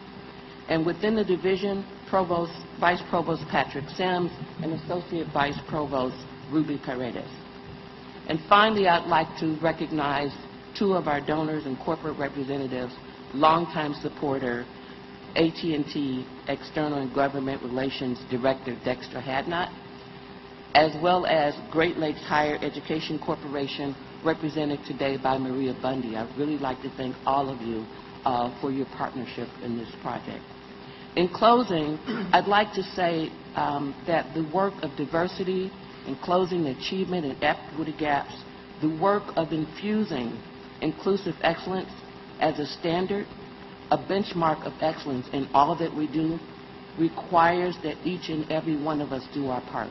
and within the division, Vice Provost Patrick Sims and Associate Vice Provost Ruby Paredes. And finally, I'd like to recognize two of our donors and corporate representatives, longtime supporter, AT&T External and Government Relations Director Dexter Hadnot, as well as Great Lakes Higher Education Corporation, represented today by Maria Bundy. I'd really like to thank all of you for your partnership in this project. In closing, I'd like to say that the work of diversity and closing achievement and equity gaps, the work of infusing inclusive excellence as a standard, a benchmark of excellence in all that we do, requires that each and every one of us do our part.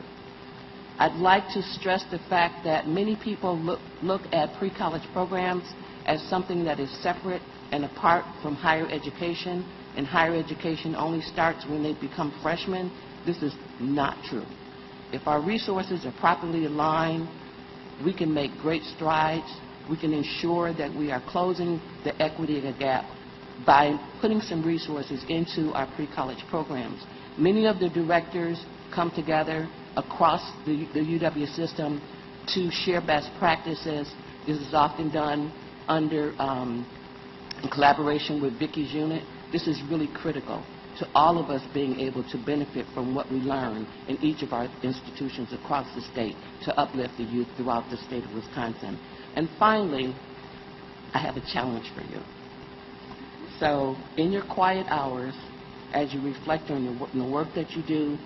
I'd like to stress the fact that many people look at pre-college programs as something that is separate and apart from higher education, and higher education only starts when they become freshmen. This is not true. If our resources are properly aligned, we can make great strides. We can ensure that we are closing the equity gap by putting some resources into our pre-college programs. Many of the directors come together across the UW system to share best practices. This is often done under in collaboration with Vicky's unit. This is really critical to all of us being able to benefit from what we learn in each of our institutions across the state to uplift the youth throughout the state of Wisconsin. And finally, I have a challenge for you. So in your quiet hours, as you reflect on the work that you do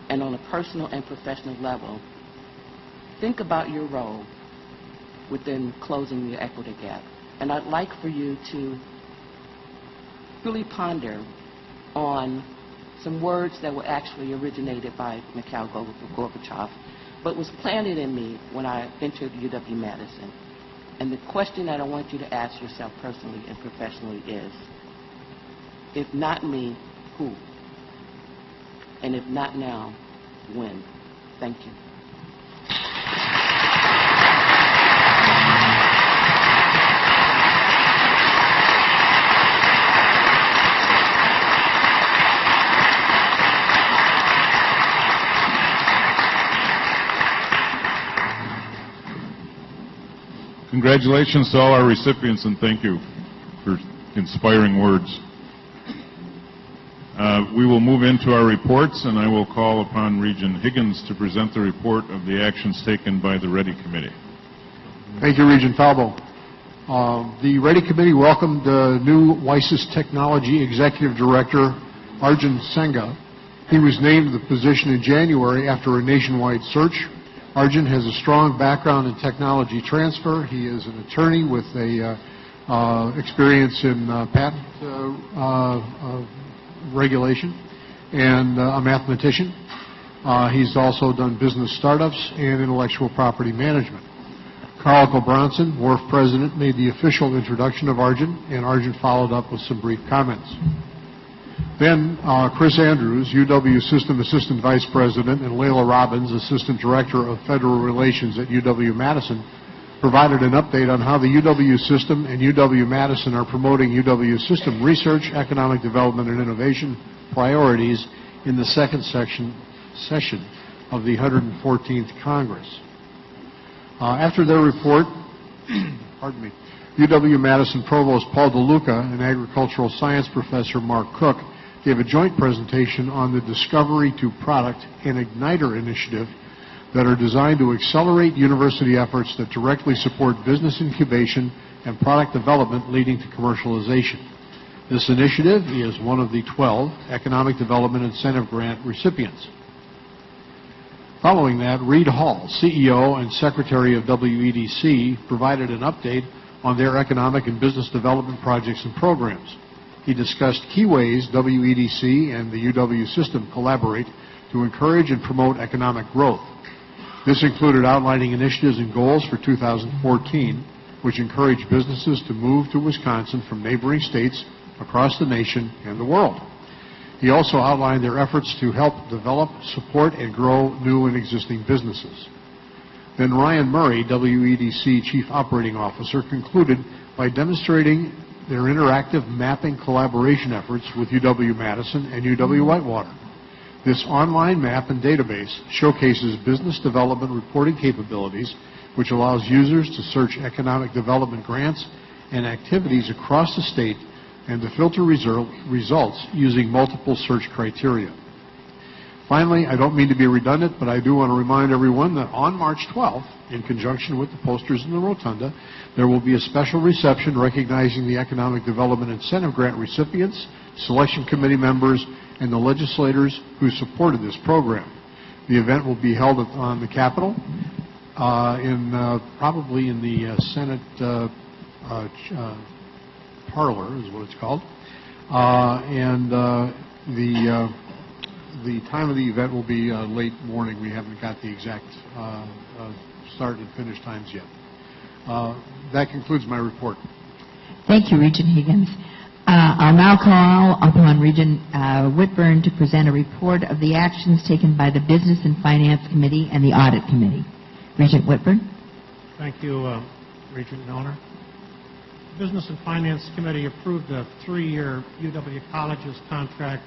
and on a personal and professional level, think about your role within closing the equity gap. And I'd like for you to really ponder on some words that were actually originated by Mikhail Gorbachev, but was planted in me when I entered UW-Madison. And the question that I want you to ask yourself personally and professionally is, if not me, who? And if not now, when? Thank you. Congratulations to all our recipients, and thank you for inspiring words. We will move into our reports, and I will call upon Regent Higgins to present the report of the actions taken by the Ready Committee. Thank you, Regent Falbo. The Ready Committee welcomed new WISES Technology Executive Director, Arjun Senga. He was named the position in January after a nationwide search. Arjun has a strong background in technology transfer. He is an attorney with a experience in patent regulation and a mathematician. He's also done business startups and intellectual property management. Carl Gulbranson, WRF President, made the official introduction of Arjun, and Arjun followed up with some brief comments. Then Chris Andrews, UW System Assistant Vice President, and Layla Robbins, Assistant Director of Federal Relations at UW-Madison, provided an update on how the UW System and UW-Madison are promoting UW System research, economic development, and innovation priorities in the second session of the 114th Congress. After their report, UW-Madison Provost Paul DeLuca and Agricultural Science Professor Mark Cook gave a joint presentation on the Discovery to Product and Igniter initiative that are designed to accelerate university efforts that directly support business incubation and product development leading to commercialization. This initiative is one of the 12 Economic Development Incentive Grant recipients. Following that, Reed Hall, CEO and Secretary of WEDC, provided an update on their economic and business development projects and programs. He discussed key ways WEDC and the UW system collaborate to encourage and promote economic growth. This included outlining initiatives and goals for 2014, which encourage businesses to move to Wisconsin from neighboring states across the nation and the world. He also outlined their efforts to help develop, support, and grow new and existing businesses. Then Ryan Murray, WEDC Chief Operating Officer, concluded by demonstrating their interactive mapping collaboration efforts with UW-Madison and UW-Whitewater. This online map and database showcases business development reporting capabilities, which allows users to search economic development grants and activities across the state and to filter results using multiple search criteria. Finally, I don't mean to be redundant, but I do want to remind everyone that on March 12th, in conjunction with the posters in the rotunda, there will be a special reception recognizing the Economic Development Incentive Grant recipients, selection committee members, and the legislators who supported this program. The event will be held on the Capitol, probably in the Senate parlor, is what it's called, the time of the event will be late morning. We haven't got the exact start and finish times yet. That concludes my report. Thank you, Regent Higgins. I'll now call upon Regent Whitburn to present a report of the actions taken by the Business and Finance Committee and the Audit Committee. Regent Whitburn. Thank you, Regent Milner. The Business and Finance Committee approved a 3-year UW Colleges contract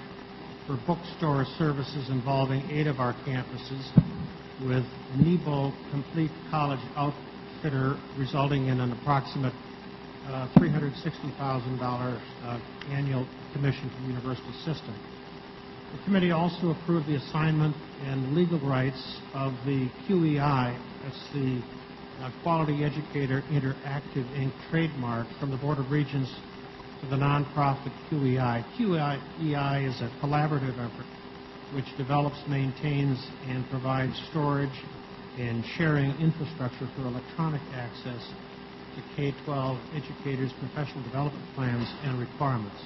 for bookstore services involving 8 of our campuses with Nebo Complete College Outfitter, resulting in an approximate $360,000 annual commission to the university system. The committee also approved the assignment and legal rights of the QEI, that's the Quality Educator Interactive Inc. trademark, from the Board of Regents to the nonprofit QEI. QEI is a collaborative effort which develops, maintains, and provides storage and sharing infrastructure for electronic access to K-12 educators' professional development plans and requirements.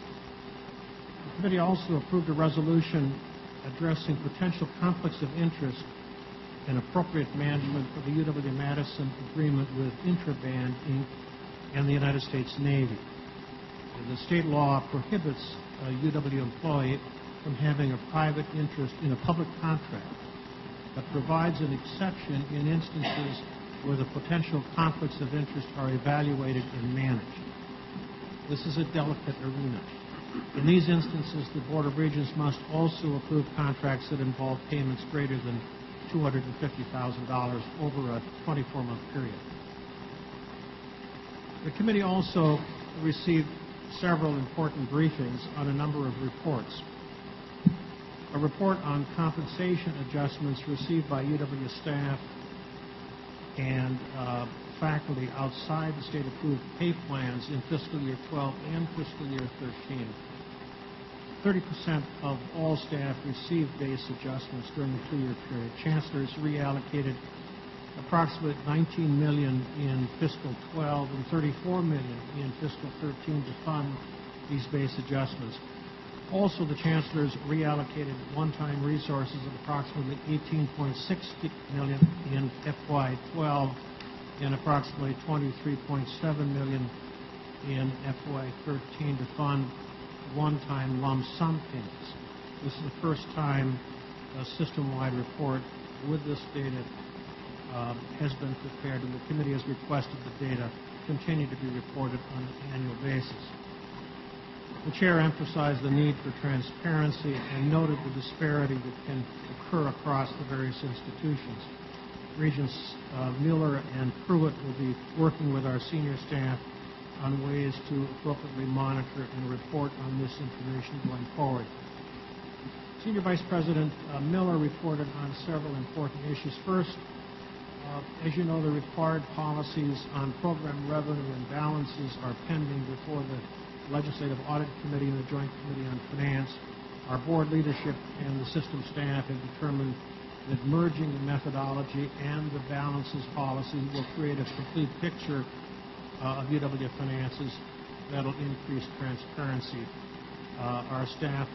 The committee also approved a resolution addressing potential conflicts of interest and appropriate management for the UW-Madison agreement with Intraband, Inc. and the United States Navy. The state law prohibits a UW employee from having a private interest in a public contract, but provides an exception in instances where the potential conflicts of interest are evaluated and managed. This is a delicate arena. In these instances, the Board of Regents must also approve contracts that involve payments greater than $250,000 over a 24-month period. The committee also received several important briefings on a number of reports. A report on compensation adjustments received by UW staff and faculty outside the state-approved pay plans in fiscal year 12 and fiscal year 13. 30% of all staff received base adjustments during the 2-year period. Chancellors reallocated approximately $19 million in fiscal 12 and $34 million in fiscal 13 to fund these base adjustments. Also, the chancellors reallocated one-time resources of approximately $18.6 million in FY 12 and approximately $23.7 million in FY 13 to fund one-time lump sum payments. This is the first time a system-wide report with this data has been prepared, and the committee has requested the data continue to be reported on an annual basis. The chair emphasized the need for transparency and noted the disparity that can occur across the various institutions. Regents Miller and Pruitt will be working with our senior staff on ways to appropriately monitor and report on this information going forward. Senior Vice President Miller reported on several important issues. First, as you know, the required policies on program revenue and balances are pending before the Legislative Audit Committee and the Joint Committee on Finance. Our board leadership and the system staff have determined that merging the methodology and the balances policy will create a complete picture of UW finances that will increase transparency. Our staff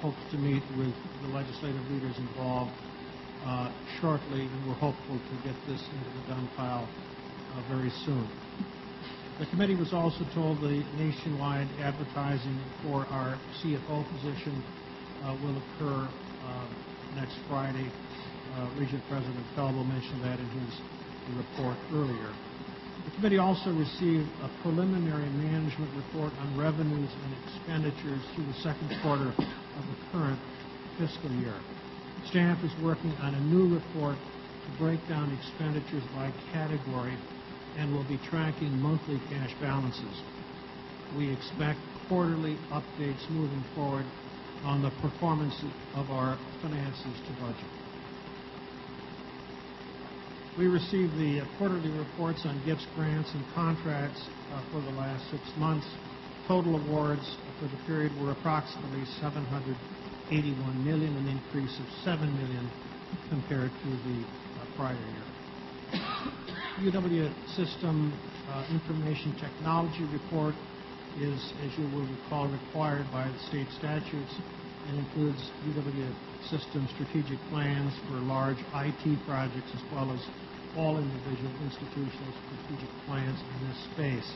hopes to meet with the legislative leaders involved shortly, and we're hopeful to get this into the done file very soon. The committee was also told the nationwide advertising for our CFO position will occur next Friday. Regent President Felbo mentioned that in his report earlier. The committee also received a preliminary management report on revenues and expenditures through the second quarter of the current fiscal year. Staff is working on a new report to break down expenditures by category and will be tracking monthly cash balances. We expect quarterly updates moving forward on the performance of our finances to budget. We received the quarterly reports on gifts, grants, and contracts for the last 6 months. Total awards for the period were approximately $781 million, an increase of $7 million compared to the prior year. UW System Information Technology Report is, as you will recall, required by the state statutes and includes UW System strategic plans for large IT projects as well as all individual institutional strategic plans in this space.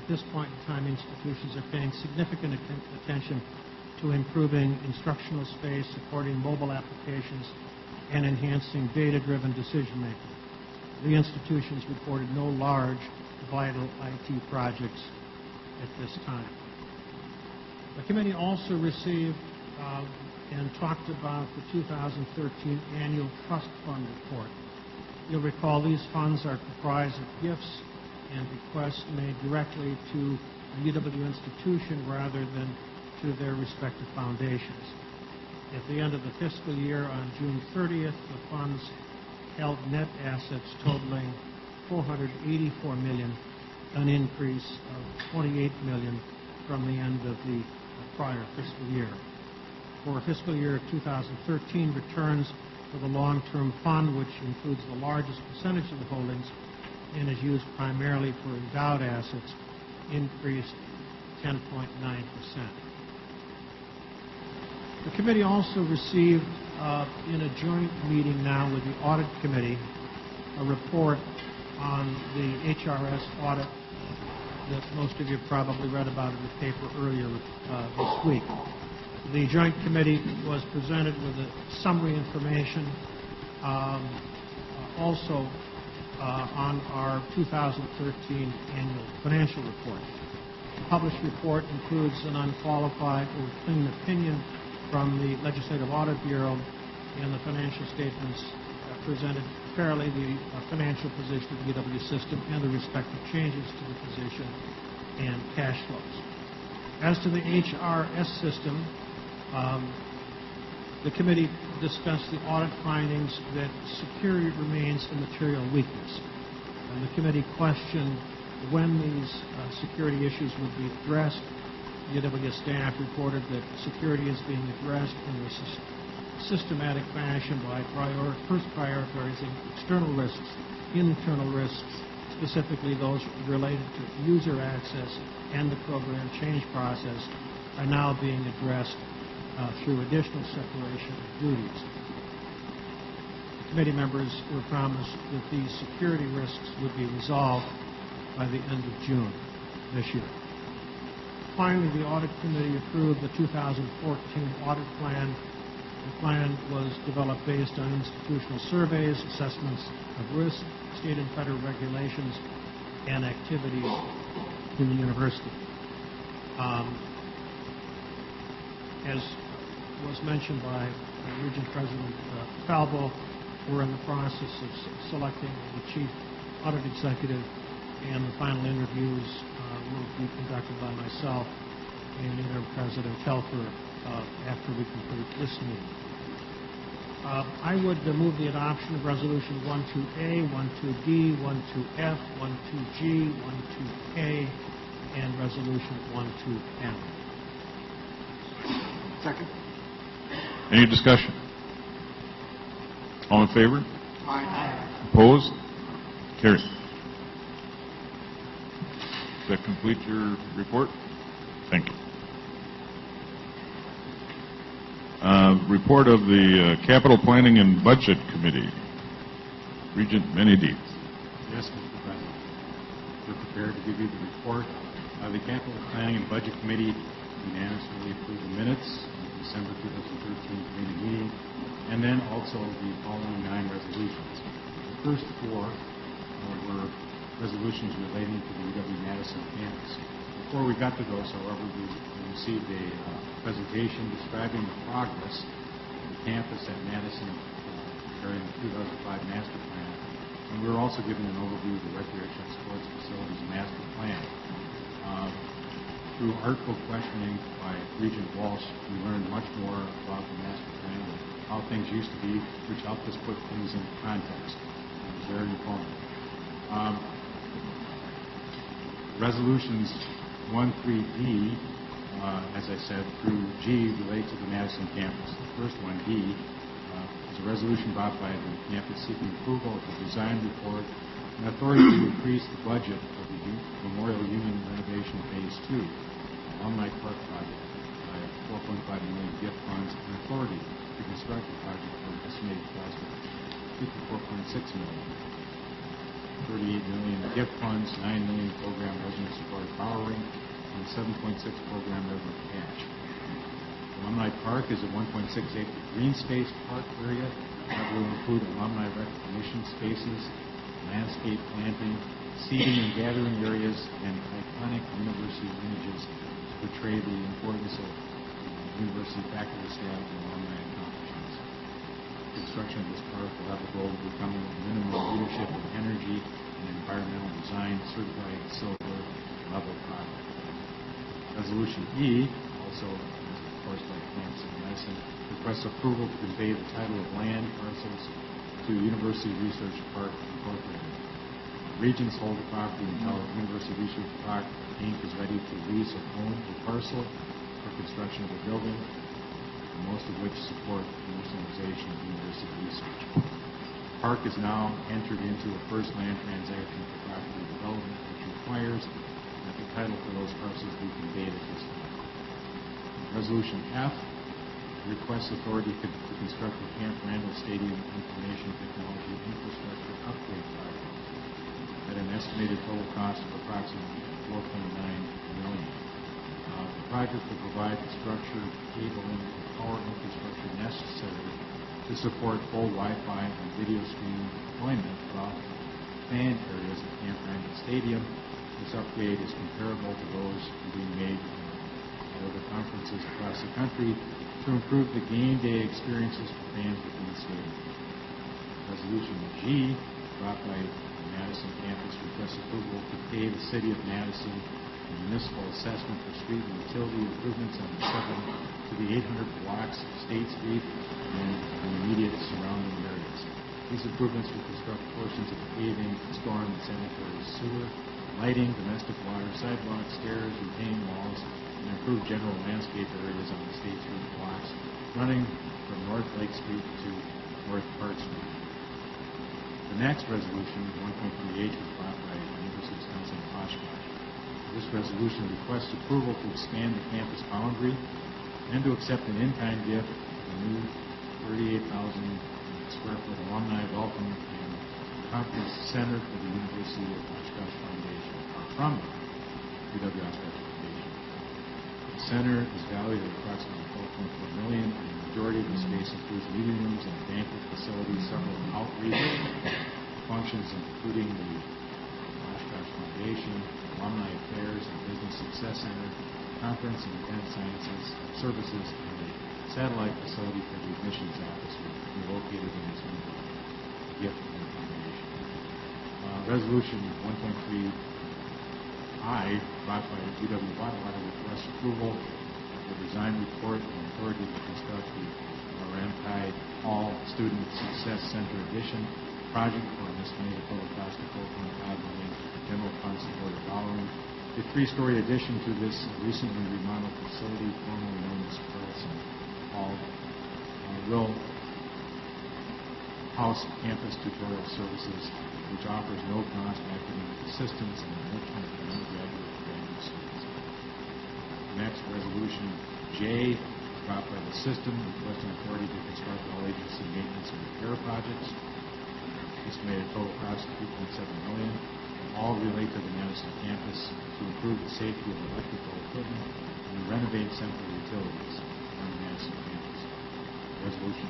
At this point in time, institutions are paying significant attention to improving instructional space, supporting mobile applications, and enhancing data-driven decision-making. The institutions reported no large, vital IT projects at this time. The committee also received and talked about the 2013 Annual Trust Fund Report. You'll recall these funds are comprised of gifts and bequests made directly to a UW institution rather than to their respective foundations. At the end of the fiscal year on June 30th, the funds held net assets totaling $484 million, an increase of $28 million from the end of the prior fiscal year. For fiscal year 2013, returns for the long-term fund, which includes the largest percentage of the holdings and is used primarily for endowed assets, increased 10.9%. The committee also received, in a joint meeting now with the Audit Committee, a report on the HRS audit that most of you probably read about in the paper earlier this week. The Joint Committee was presented with a summary information also on our 2013 annual financial report. The published report includes an unqualified or clean opinion from the Legislative Audit Bureau, and the financial statements presented fairly the financial position of the UW system and the respective changes to the position and cash flows. As to the HRS system, The committee discussed the audit findings that security remains a material weakness. And the committee questioned when these security issues would be addressed. UW staff reported that security is being addressed in a systematic fashion by first prioritizing external risks, internal risks, specifically those related to user access and the program change process, are now being addressed through additional separation of duties. The committee members were promised that these security risks would be resolved by the end of June this year. Finally, the audit committee approved the 2014 audit plan. The plan was developed based on institutional surveys, assessments of risk, state and federal regulations, and activities in the university. As was mentioned by Regent President Falbo, we're in the process of selecting the chief audit executive, and the final interviews will be conducted by myself and Interim President Telfer after we complete this meeting. I would move the adoption of Resolution 12A, 12D, 12F, 12G, 12K, and Resolution 12M. Second. Any discussion? All in favor? Aye. Opposed? Carried. Does that complete your report? Thank you. Report of the Capital Planning and Budget Committee. Regent Menedy. Yes, Mr. President. We're prepared to give you the report. The Capital Planning and Budget Committee unanimously approved the minutes of the December 2013 committee meeting, and then also the following 9 resolutions. The first 4 were resolutions relating to the UW-Madison campus. Before we got to those, however, we received a presentation describing the progress of the campus at Madison during the 2005 master plan, and we were also given an overview of the recreational sports facilities master plan. Through artful questioning by Regent Walsh, we learned much more about the master plan and how things used to be, which helped us put things in context. It was very informative. Resolutions 1, 3D, as I said, through G relate to the Madison campus. The first one, D, is a resolution brought by the campus seeking approval of the design report and authority to increase the budget of the Memorial Union renovation Phase 2, Alumni Park project, by $4.5 million gift funds and authority to construct the project for an estimated cost of $54.6 million. $38 million gift funds, $9 million program resident supported borrowing, and $7.6 program resident cash. Alumni Park is a 1.6-acre green space park area that will include alumni recognition spaces, landscape planting, seating and gathering areas, and iconic university images to portray the importance of university faculty, staff, and alumni accomplishments. Construction of this park will have the goal of becoming a minimum leadership in energy and environmental design certified silver level project. Resolution E, also of course by campus in Madison, requests approval to convey the title of land parcels to University Research Park Incorporated. Regents hold the property until University Research Park Inc. is ready to lease or own a parcel for construction of a building, most of which support commercialization of university research. The park has now entered into a first land transaction for property development, which requires that the title for those parcels be conveyed at this time. Resolution F requests authority to construct the Camp Randall Stadium Information Technology Infrastructure Upgrade Project at an estimated total cost of approximately $4.9 million. The project will provide the structure, cabling, and power infrastructure necessary to support full Wi-Fi and video streaming deployment throughout the fan areas of Camp Randall Stadium. This upgrade is comparable to those being made at other conferences across the country to improve the game day experiences for fans within the stadium. Resolution G, brought by the Madison campus, requests approval to pay the City of Madison municipal assessment for street and utility improvements on the 800 blocks of State Street and the immediate surrounding areas. These improvements will construct portions of the paving, storm and sanitary sewer, lighting, domestic water, sidewalks, stairs, retaining walls, and improve general landscape areas on the State Street blocks, running from North Lake Street to North Park Street. The next resolution, 1.38, was brought by University of Wisconsin Oshkosh. This resolution requests approval to expand the campus boundary and to accept an in-kind gift of a new 38,000 square foot alumni welcome and conference center for the University of Oshkosh Foundation, from the UW-Oshkosh Foundation. The center is valued at approximately $12.4 million, and the majority of the space includes meeting rooms and banquet facilities, several outreach functions, including the Oshkosh Foundation, Alumni Affairs and Business Success Center, Conference and Event Sciences Services, and a satellite facility for the admissions office will be located in this new gift from the foundation. Resolution 1.3I, brought by UW-Madison, requests approval of the design report and authority to construct the Laurenti Hall Student Success Center addition project for an estimated total cost of $4.5 million. General fund support the following: a three-story addition to this recently remodeled facility, formerly known as Carlson Hall, will house campus tutorial services, which offers no-cost academic assistance and enrichment for undergraduate and graduate students. Next, resolution J, brought by the system, requesting authority to construct all agency maintenance and repair projects. Estimated total cost of $2.7 million. All relate to the Madison campus to improve the safety of electrical equipment and renovate central utilities on the Madison campus. Resolution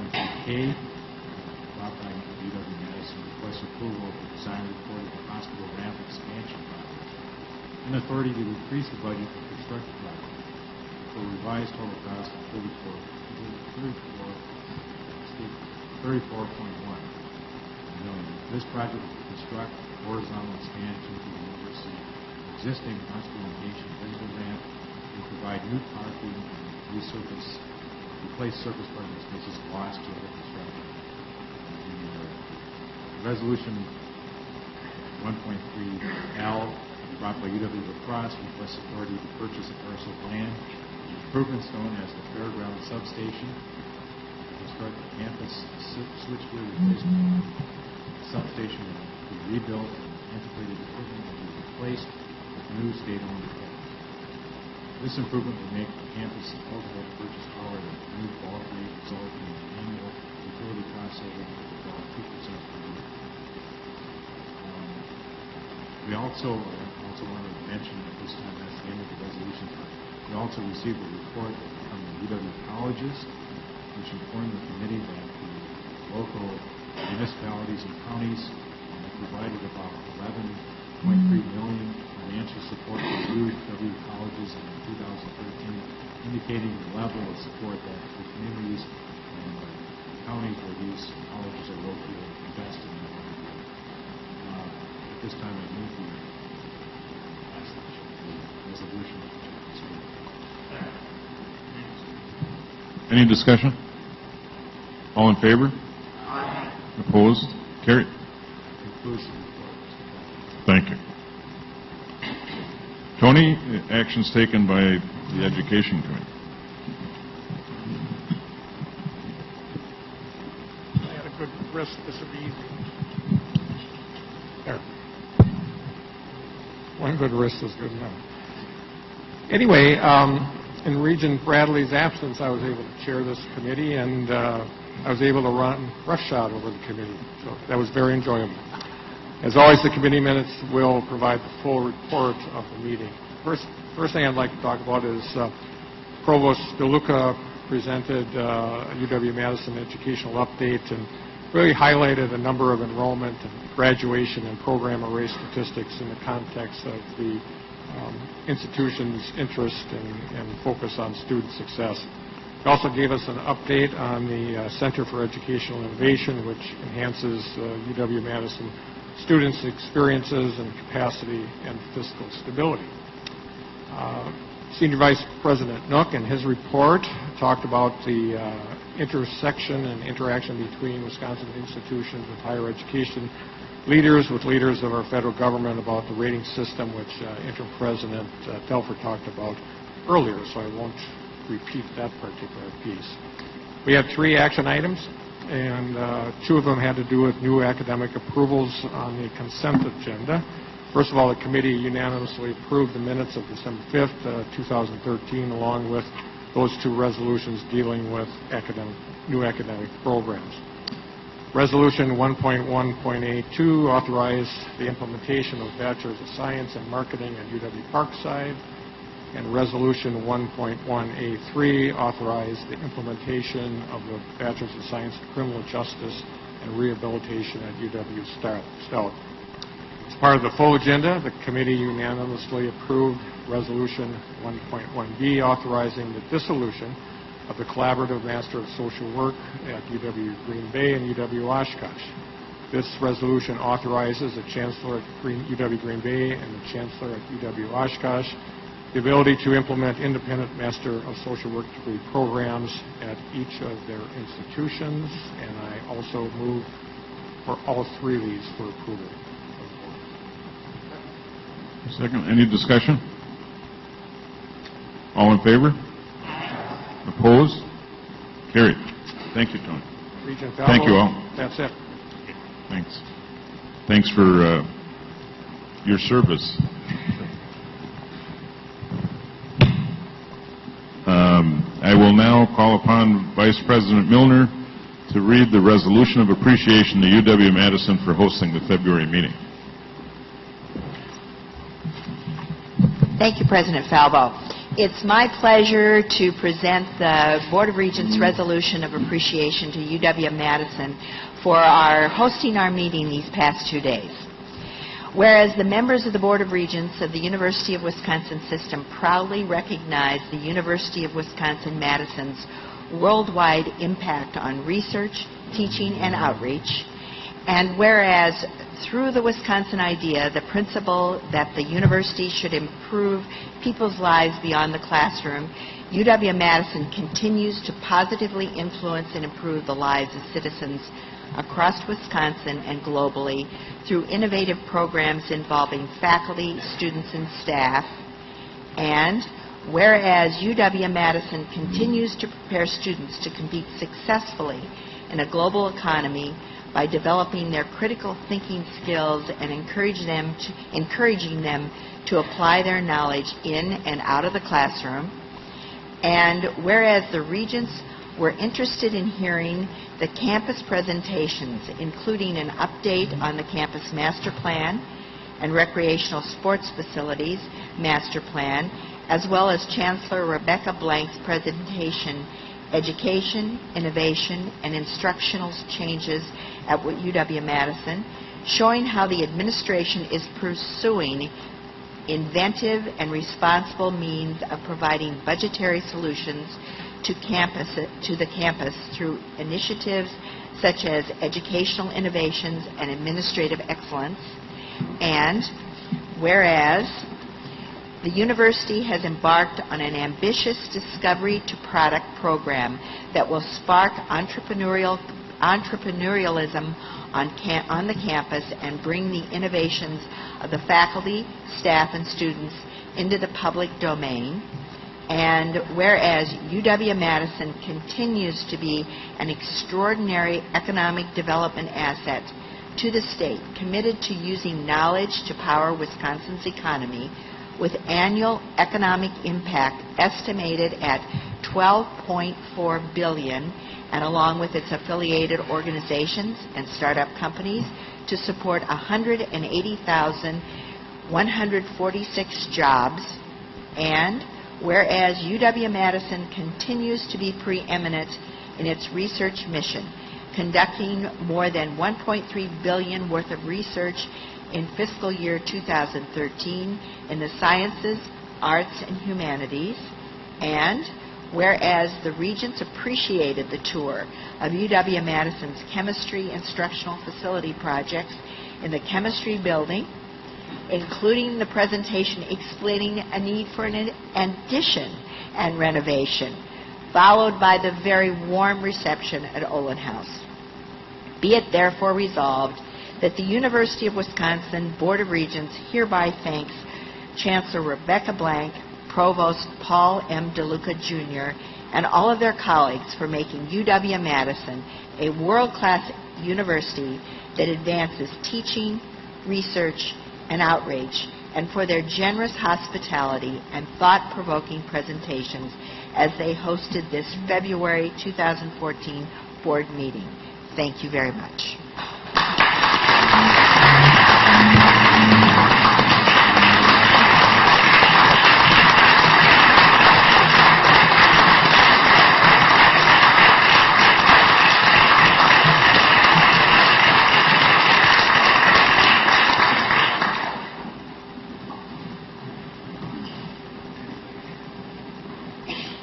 1.2K, brought by UW-Madison, requests approval of the design report of the hospital ramp expansion project and authority to increase the budget for construction project for a revised total cost of $34.1 million. This project will construct horizontal expansion to the university's existing hospital and patient visitor ramp and provide new parking and replace surface parking spaces lost to other construction in the area. Resolution 1.3L, brought by UW-Lacrosse, requests authority to purchase a parcel of land, improvements known as the Fairground Substation, construct the campus switchgear replacement substation will be rebuilt and antiquated equipment will be replaced with new state-owned equipment. This improvement will make the campus eligible to purchase power at a new bulk rate, resulting in an annual utility cost savings of about 2% per year. We also wanted to mention at this time, that's the end of the resolution, we also received a report from the UW colleges, which informed the committee that the local municipalities and counties provided about $11.3 million financial support to UW colleges in 2013, indicating the level of support that the communities and counties where these colleges are located invest in that. At this time, I move the resolution. Any discussion? All in favor? Opposed? Carried. Thank you. Tony, actions taken by the Education Committee. I had a good risk. This would be easy. There. One good risk is good enough. Anyway, in Regent Bradley's absence, I was able to chair this committee, and I was able to run roughshod over the committee, so that was very enjoyable. As always, the committee minutes will provide the full report of the meeting. First thing I'd like to talk about is Provost DeLuca presented UW-Madison educational update and really highlighted a number of enrollment and graduation and program array statistics in the context of the institution's interest and focus on student success. He also gave us an update on the Center for Educational Innovation, which enhances UW-Madison students' experiences and capacity and fiscal stability. Senior Vice President Nook, in his report, talked about the intersection and interaction between Wisconsin institutions with higher education leaders, with leaders of our federal government about the rating system, which Interim President Telford talked about earlier, so I won't repeat that particular piece. We had 3 action items, and 2 of them had to do with new academic approvals on the consent agenda. First of all, the committee unanimously approved the minutes of December 5th, 2013, along with those 2 resolutions dealing with new academic programs. Resolution 1.1.82 authorized the implementation of Bachelor's of Science in Marketing at UW-Parkside, and Resolution 1.1A3 authorized the implementation of the Bachelor's of Science in Criminal Justice and Rehabilitation at UW-Stella. As part of the full agenda, the committee unanimously approved Resolution 1.1B authorizing the dissolution of the Collaborative Master of Social Work at UW-Green Bay and UW-Oshkosh. This resolution authorizes the Chancellor at UW-Green Bay and the Chancellor at UW-Oshkosh the ability to implement independent Master of Social Work degree programs at each of their institutions, and I also move for all 3 of these for approval. Second. Any discussion? All in favor? Opposed? Carried. Thank you, Tony. Regent Falvo, thank you all. That's it. Thanks. Thanks for your service. I will now call upon Vice President Milner to read the resolution of appreciation to UW-Madison for hosting the February meeting. Thank you, President Falvo. It's my pleasure to present the Board of Regents resolution of appreciation to UW-Madison for hosting our meeting these past 2 days. Whereas the members of the Board of Regents of the University of Wisconsin system proudly recognize the University of Wisconsin-Madison's worldwide impact on research, teaching, and outreach, and whereas through the Wisconsin idea, the principle that the university should improve people's lives beyond the classroom, UW-Madison continues to positively influence and improve the lives of citizens across Wisconsin and globally through innovative programs involving faculty, students, and staff. And whereas UW-Madison continues to prepare students to compete successfully in a global economy by developing their critical thinking skills and encouraging them to apply their knowledge in and out of the classroom. And whereas the Regents were interested in hearing the campus presentations, including an update on the campus master plan and recreational sports facilities master plan, as well as Chancellor Rebecca Blank's presentation, Education, Innovation, and Instructional Changes at UW-Madison, showing how the administration is pursuing inventive and responsible means of providing budgetary solutions to the campus through initiatives such as educational innovations and administrative excellence. And whereas the university has embarked on an ambitious Discovery to Product program that will spark entrepreneurialism on the campus and bring the innovations of the faculty, staff, and students into the public domain. And whereas UW-Madison continues to be an extraordinary economic development asset to the state, committed to using knowledge to power Wisconsin's economy, with annual economic impact estimated at $12.4 billion, and along with its affiliated organizations and startup companies to support 180,146 jobs. And whereas UW-Madison continues to be preeminent in its research mission, conducting more than $1.3 billion worth of research in fiscal year 2013 in the sciences, arts, and humanities. And whereas the Regents appreciated the tour of UW-Madison's chemistry instructional facility projects in the chemistry building, including the presentation explaining a need for an addition and renovation, followed by the very warm reception at Olin House. Be it therefore resolved that the University of Wisconsin Board of Regents hereby thanks Chancellor Rebecca Blank, Provost Paul M. DeLuca Jr., and all of their colleagues for making UW-Madison a world-class university that advances teaching, research, and outreach, and for their generous hospitality and thought-provoking presentations as they hosted this February 2014 board meeting. Thank you very much.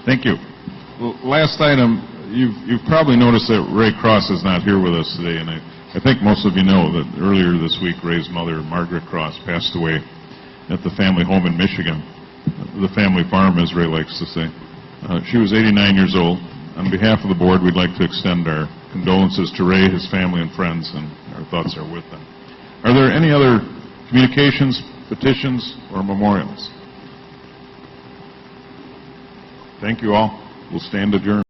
Thank you. Last item, you've probably noticed that Ray Cross is not here with us today, and I think most of you know that earlier this week Ray's mother, Margaret Cross, passed away at the family home in Michigan, the family farm, as Ray likes to say. She was 89 years old. On behalf of the board, we'd like to extend our condolences to Ray, his family, and friends, and our thoughts are with them. Are there any other communications, petitions, or memorials? Thank you all. We'll stand adjourned.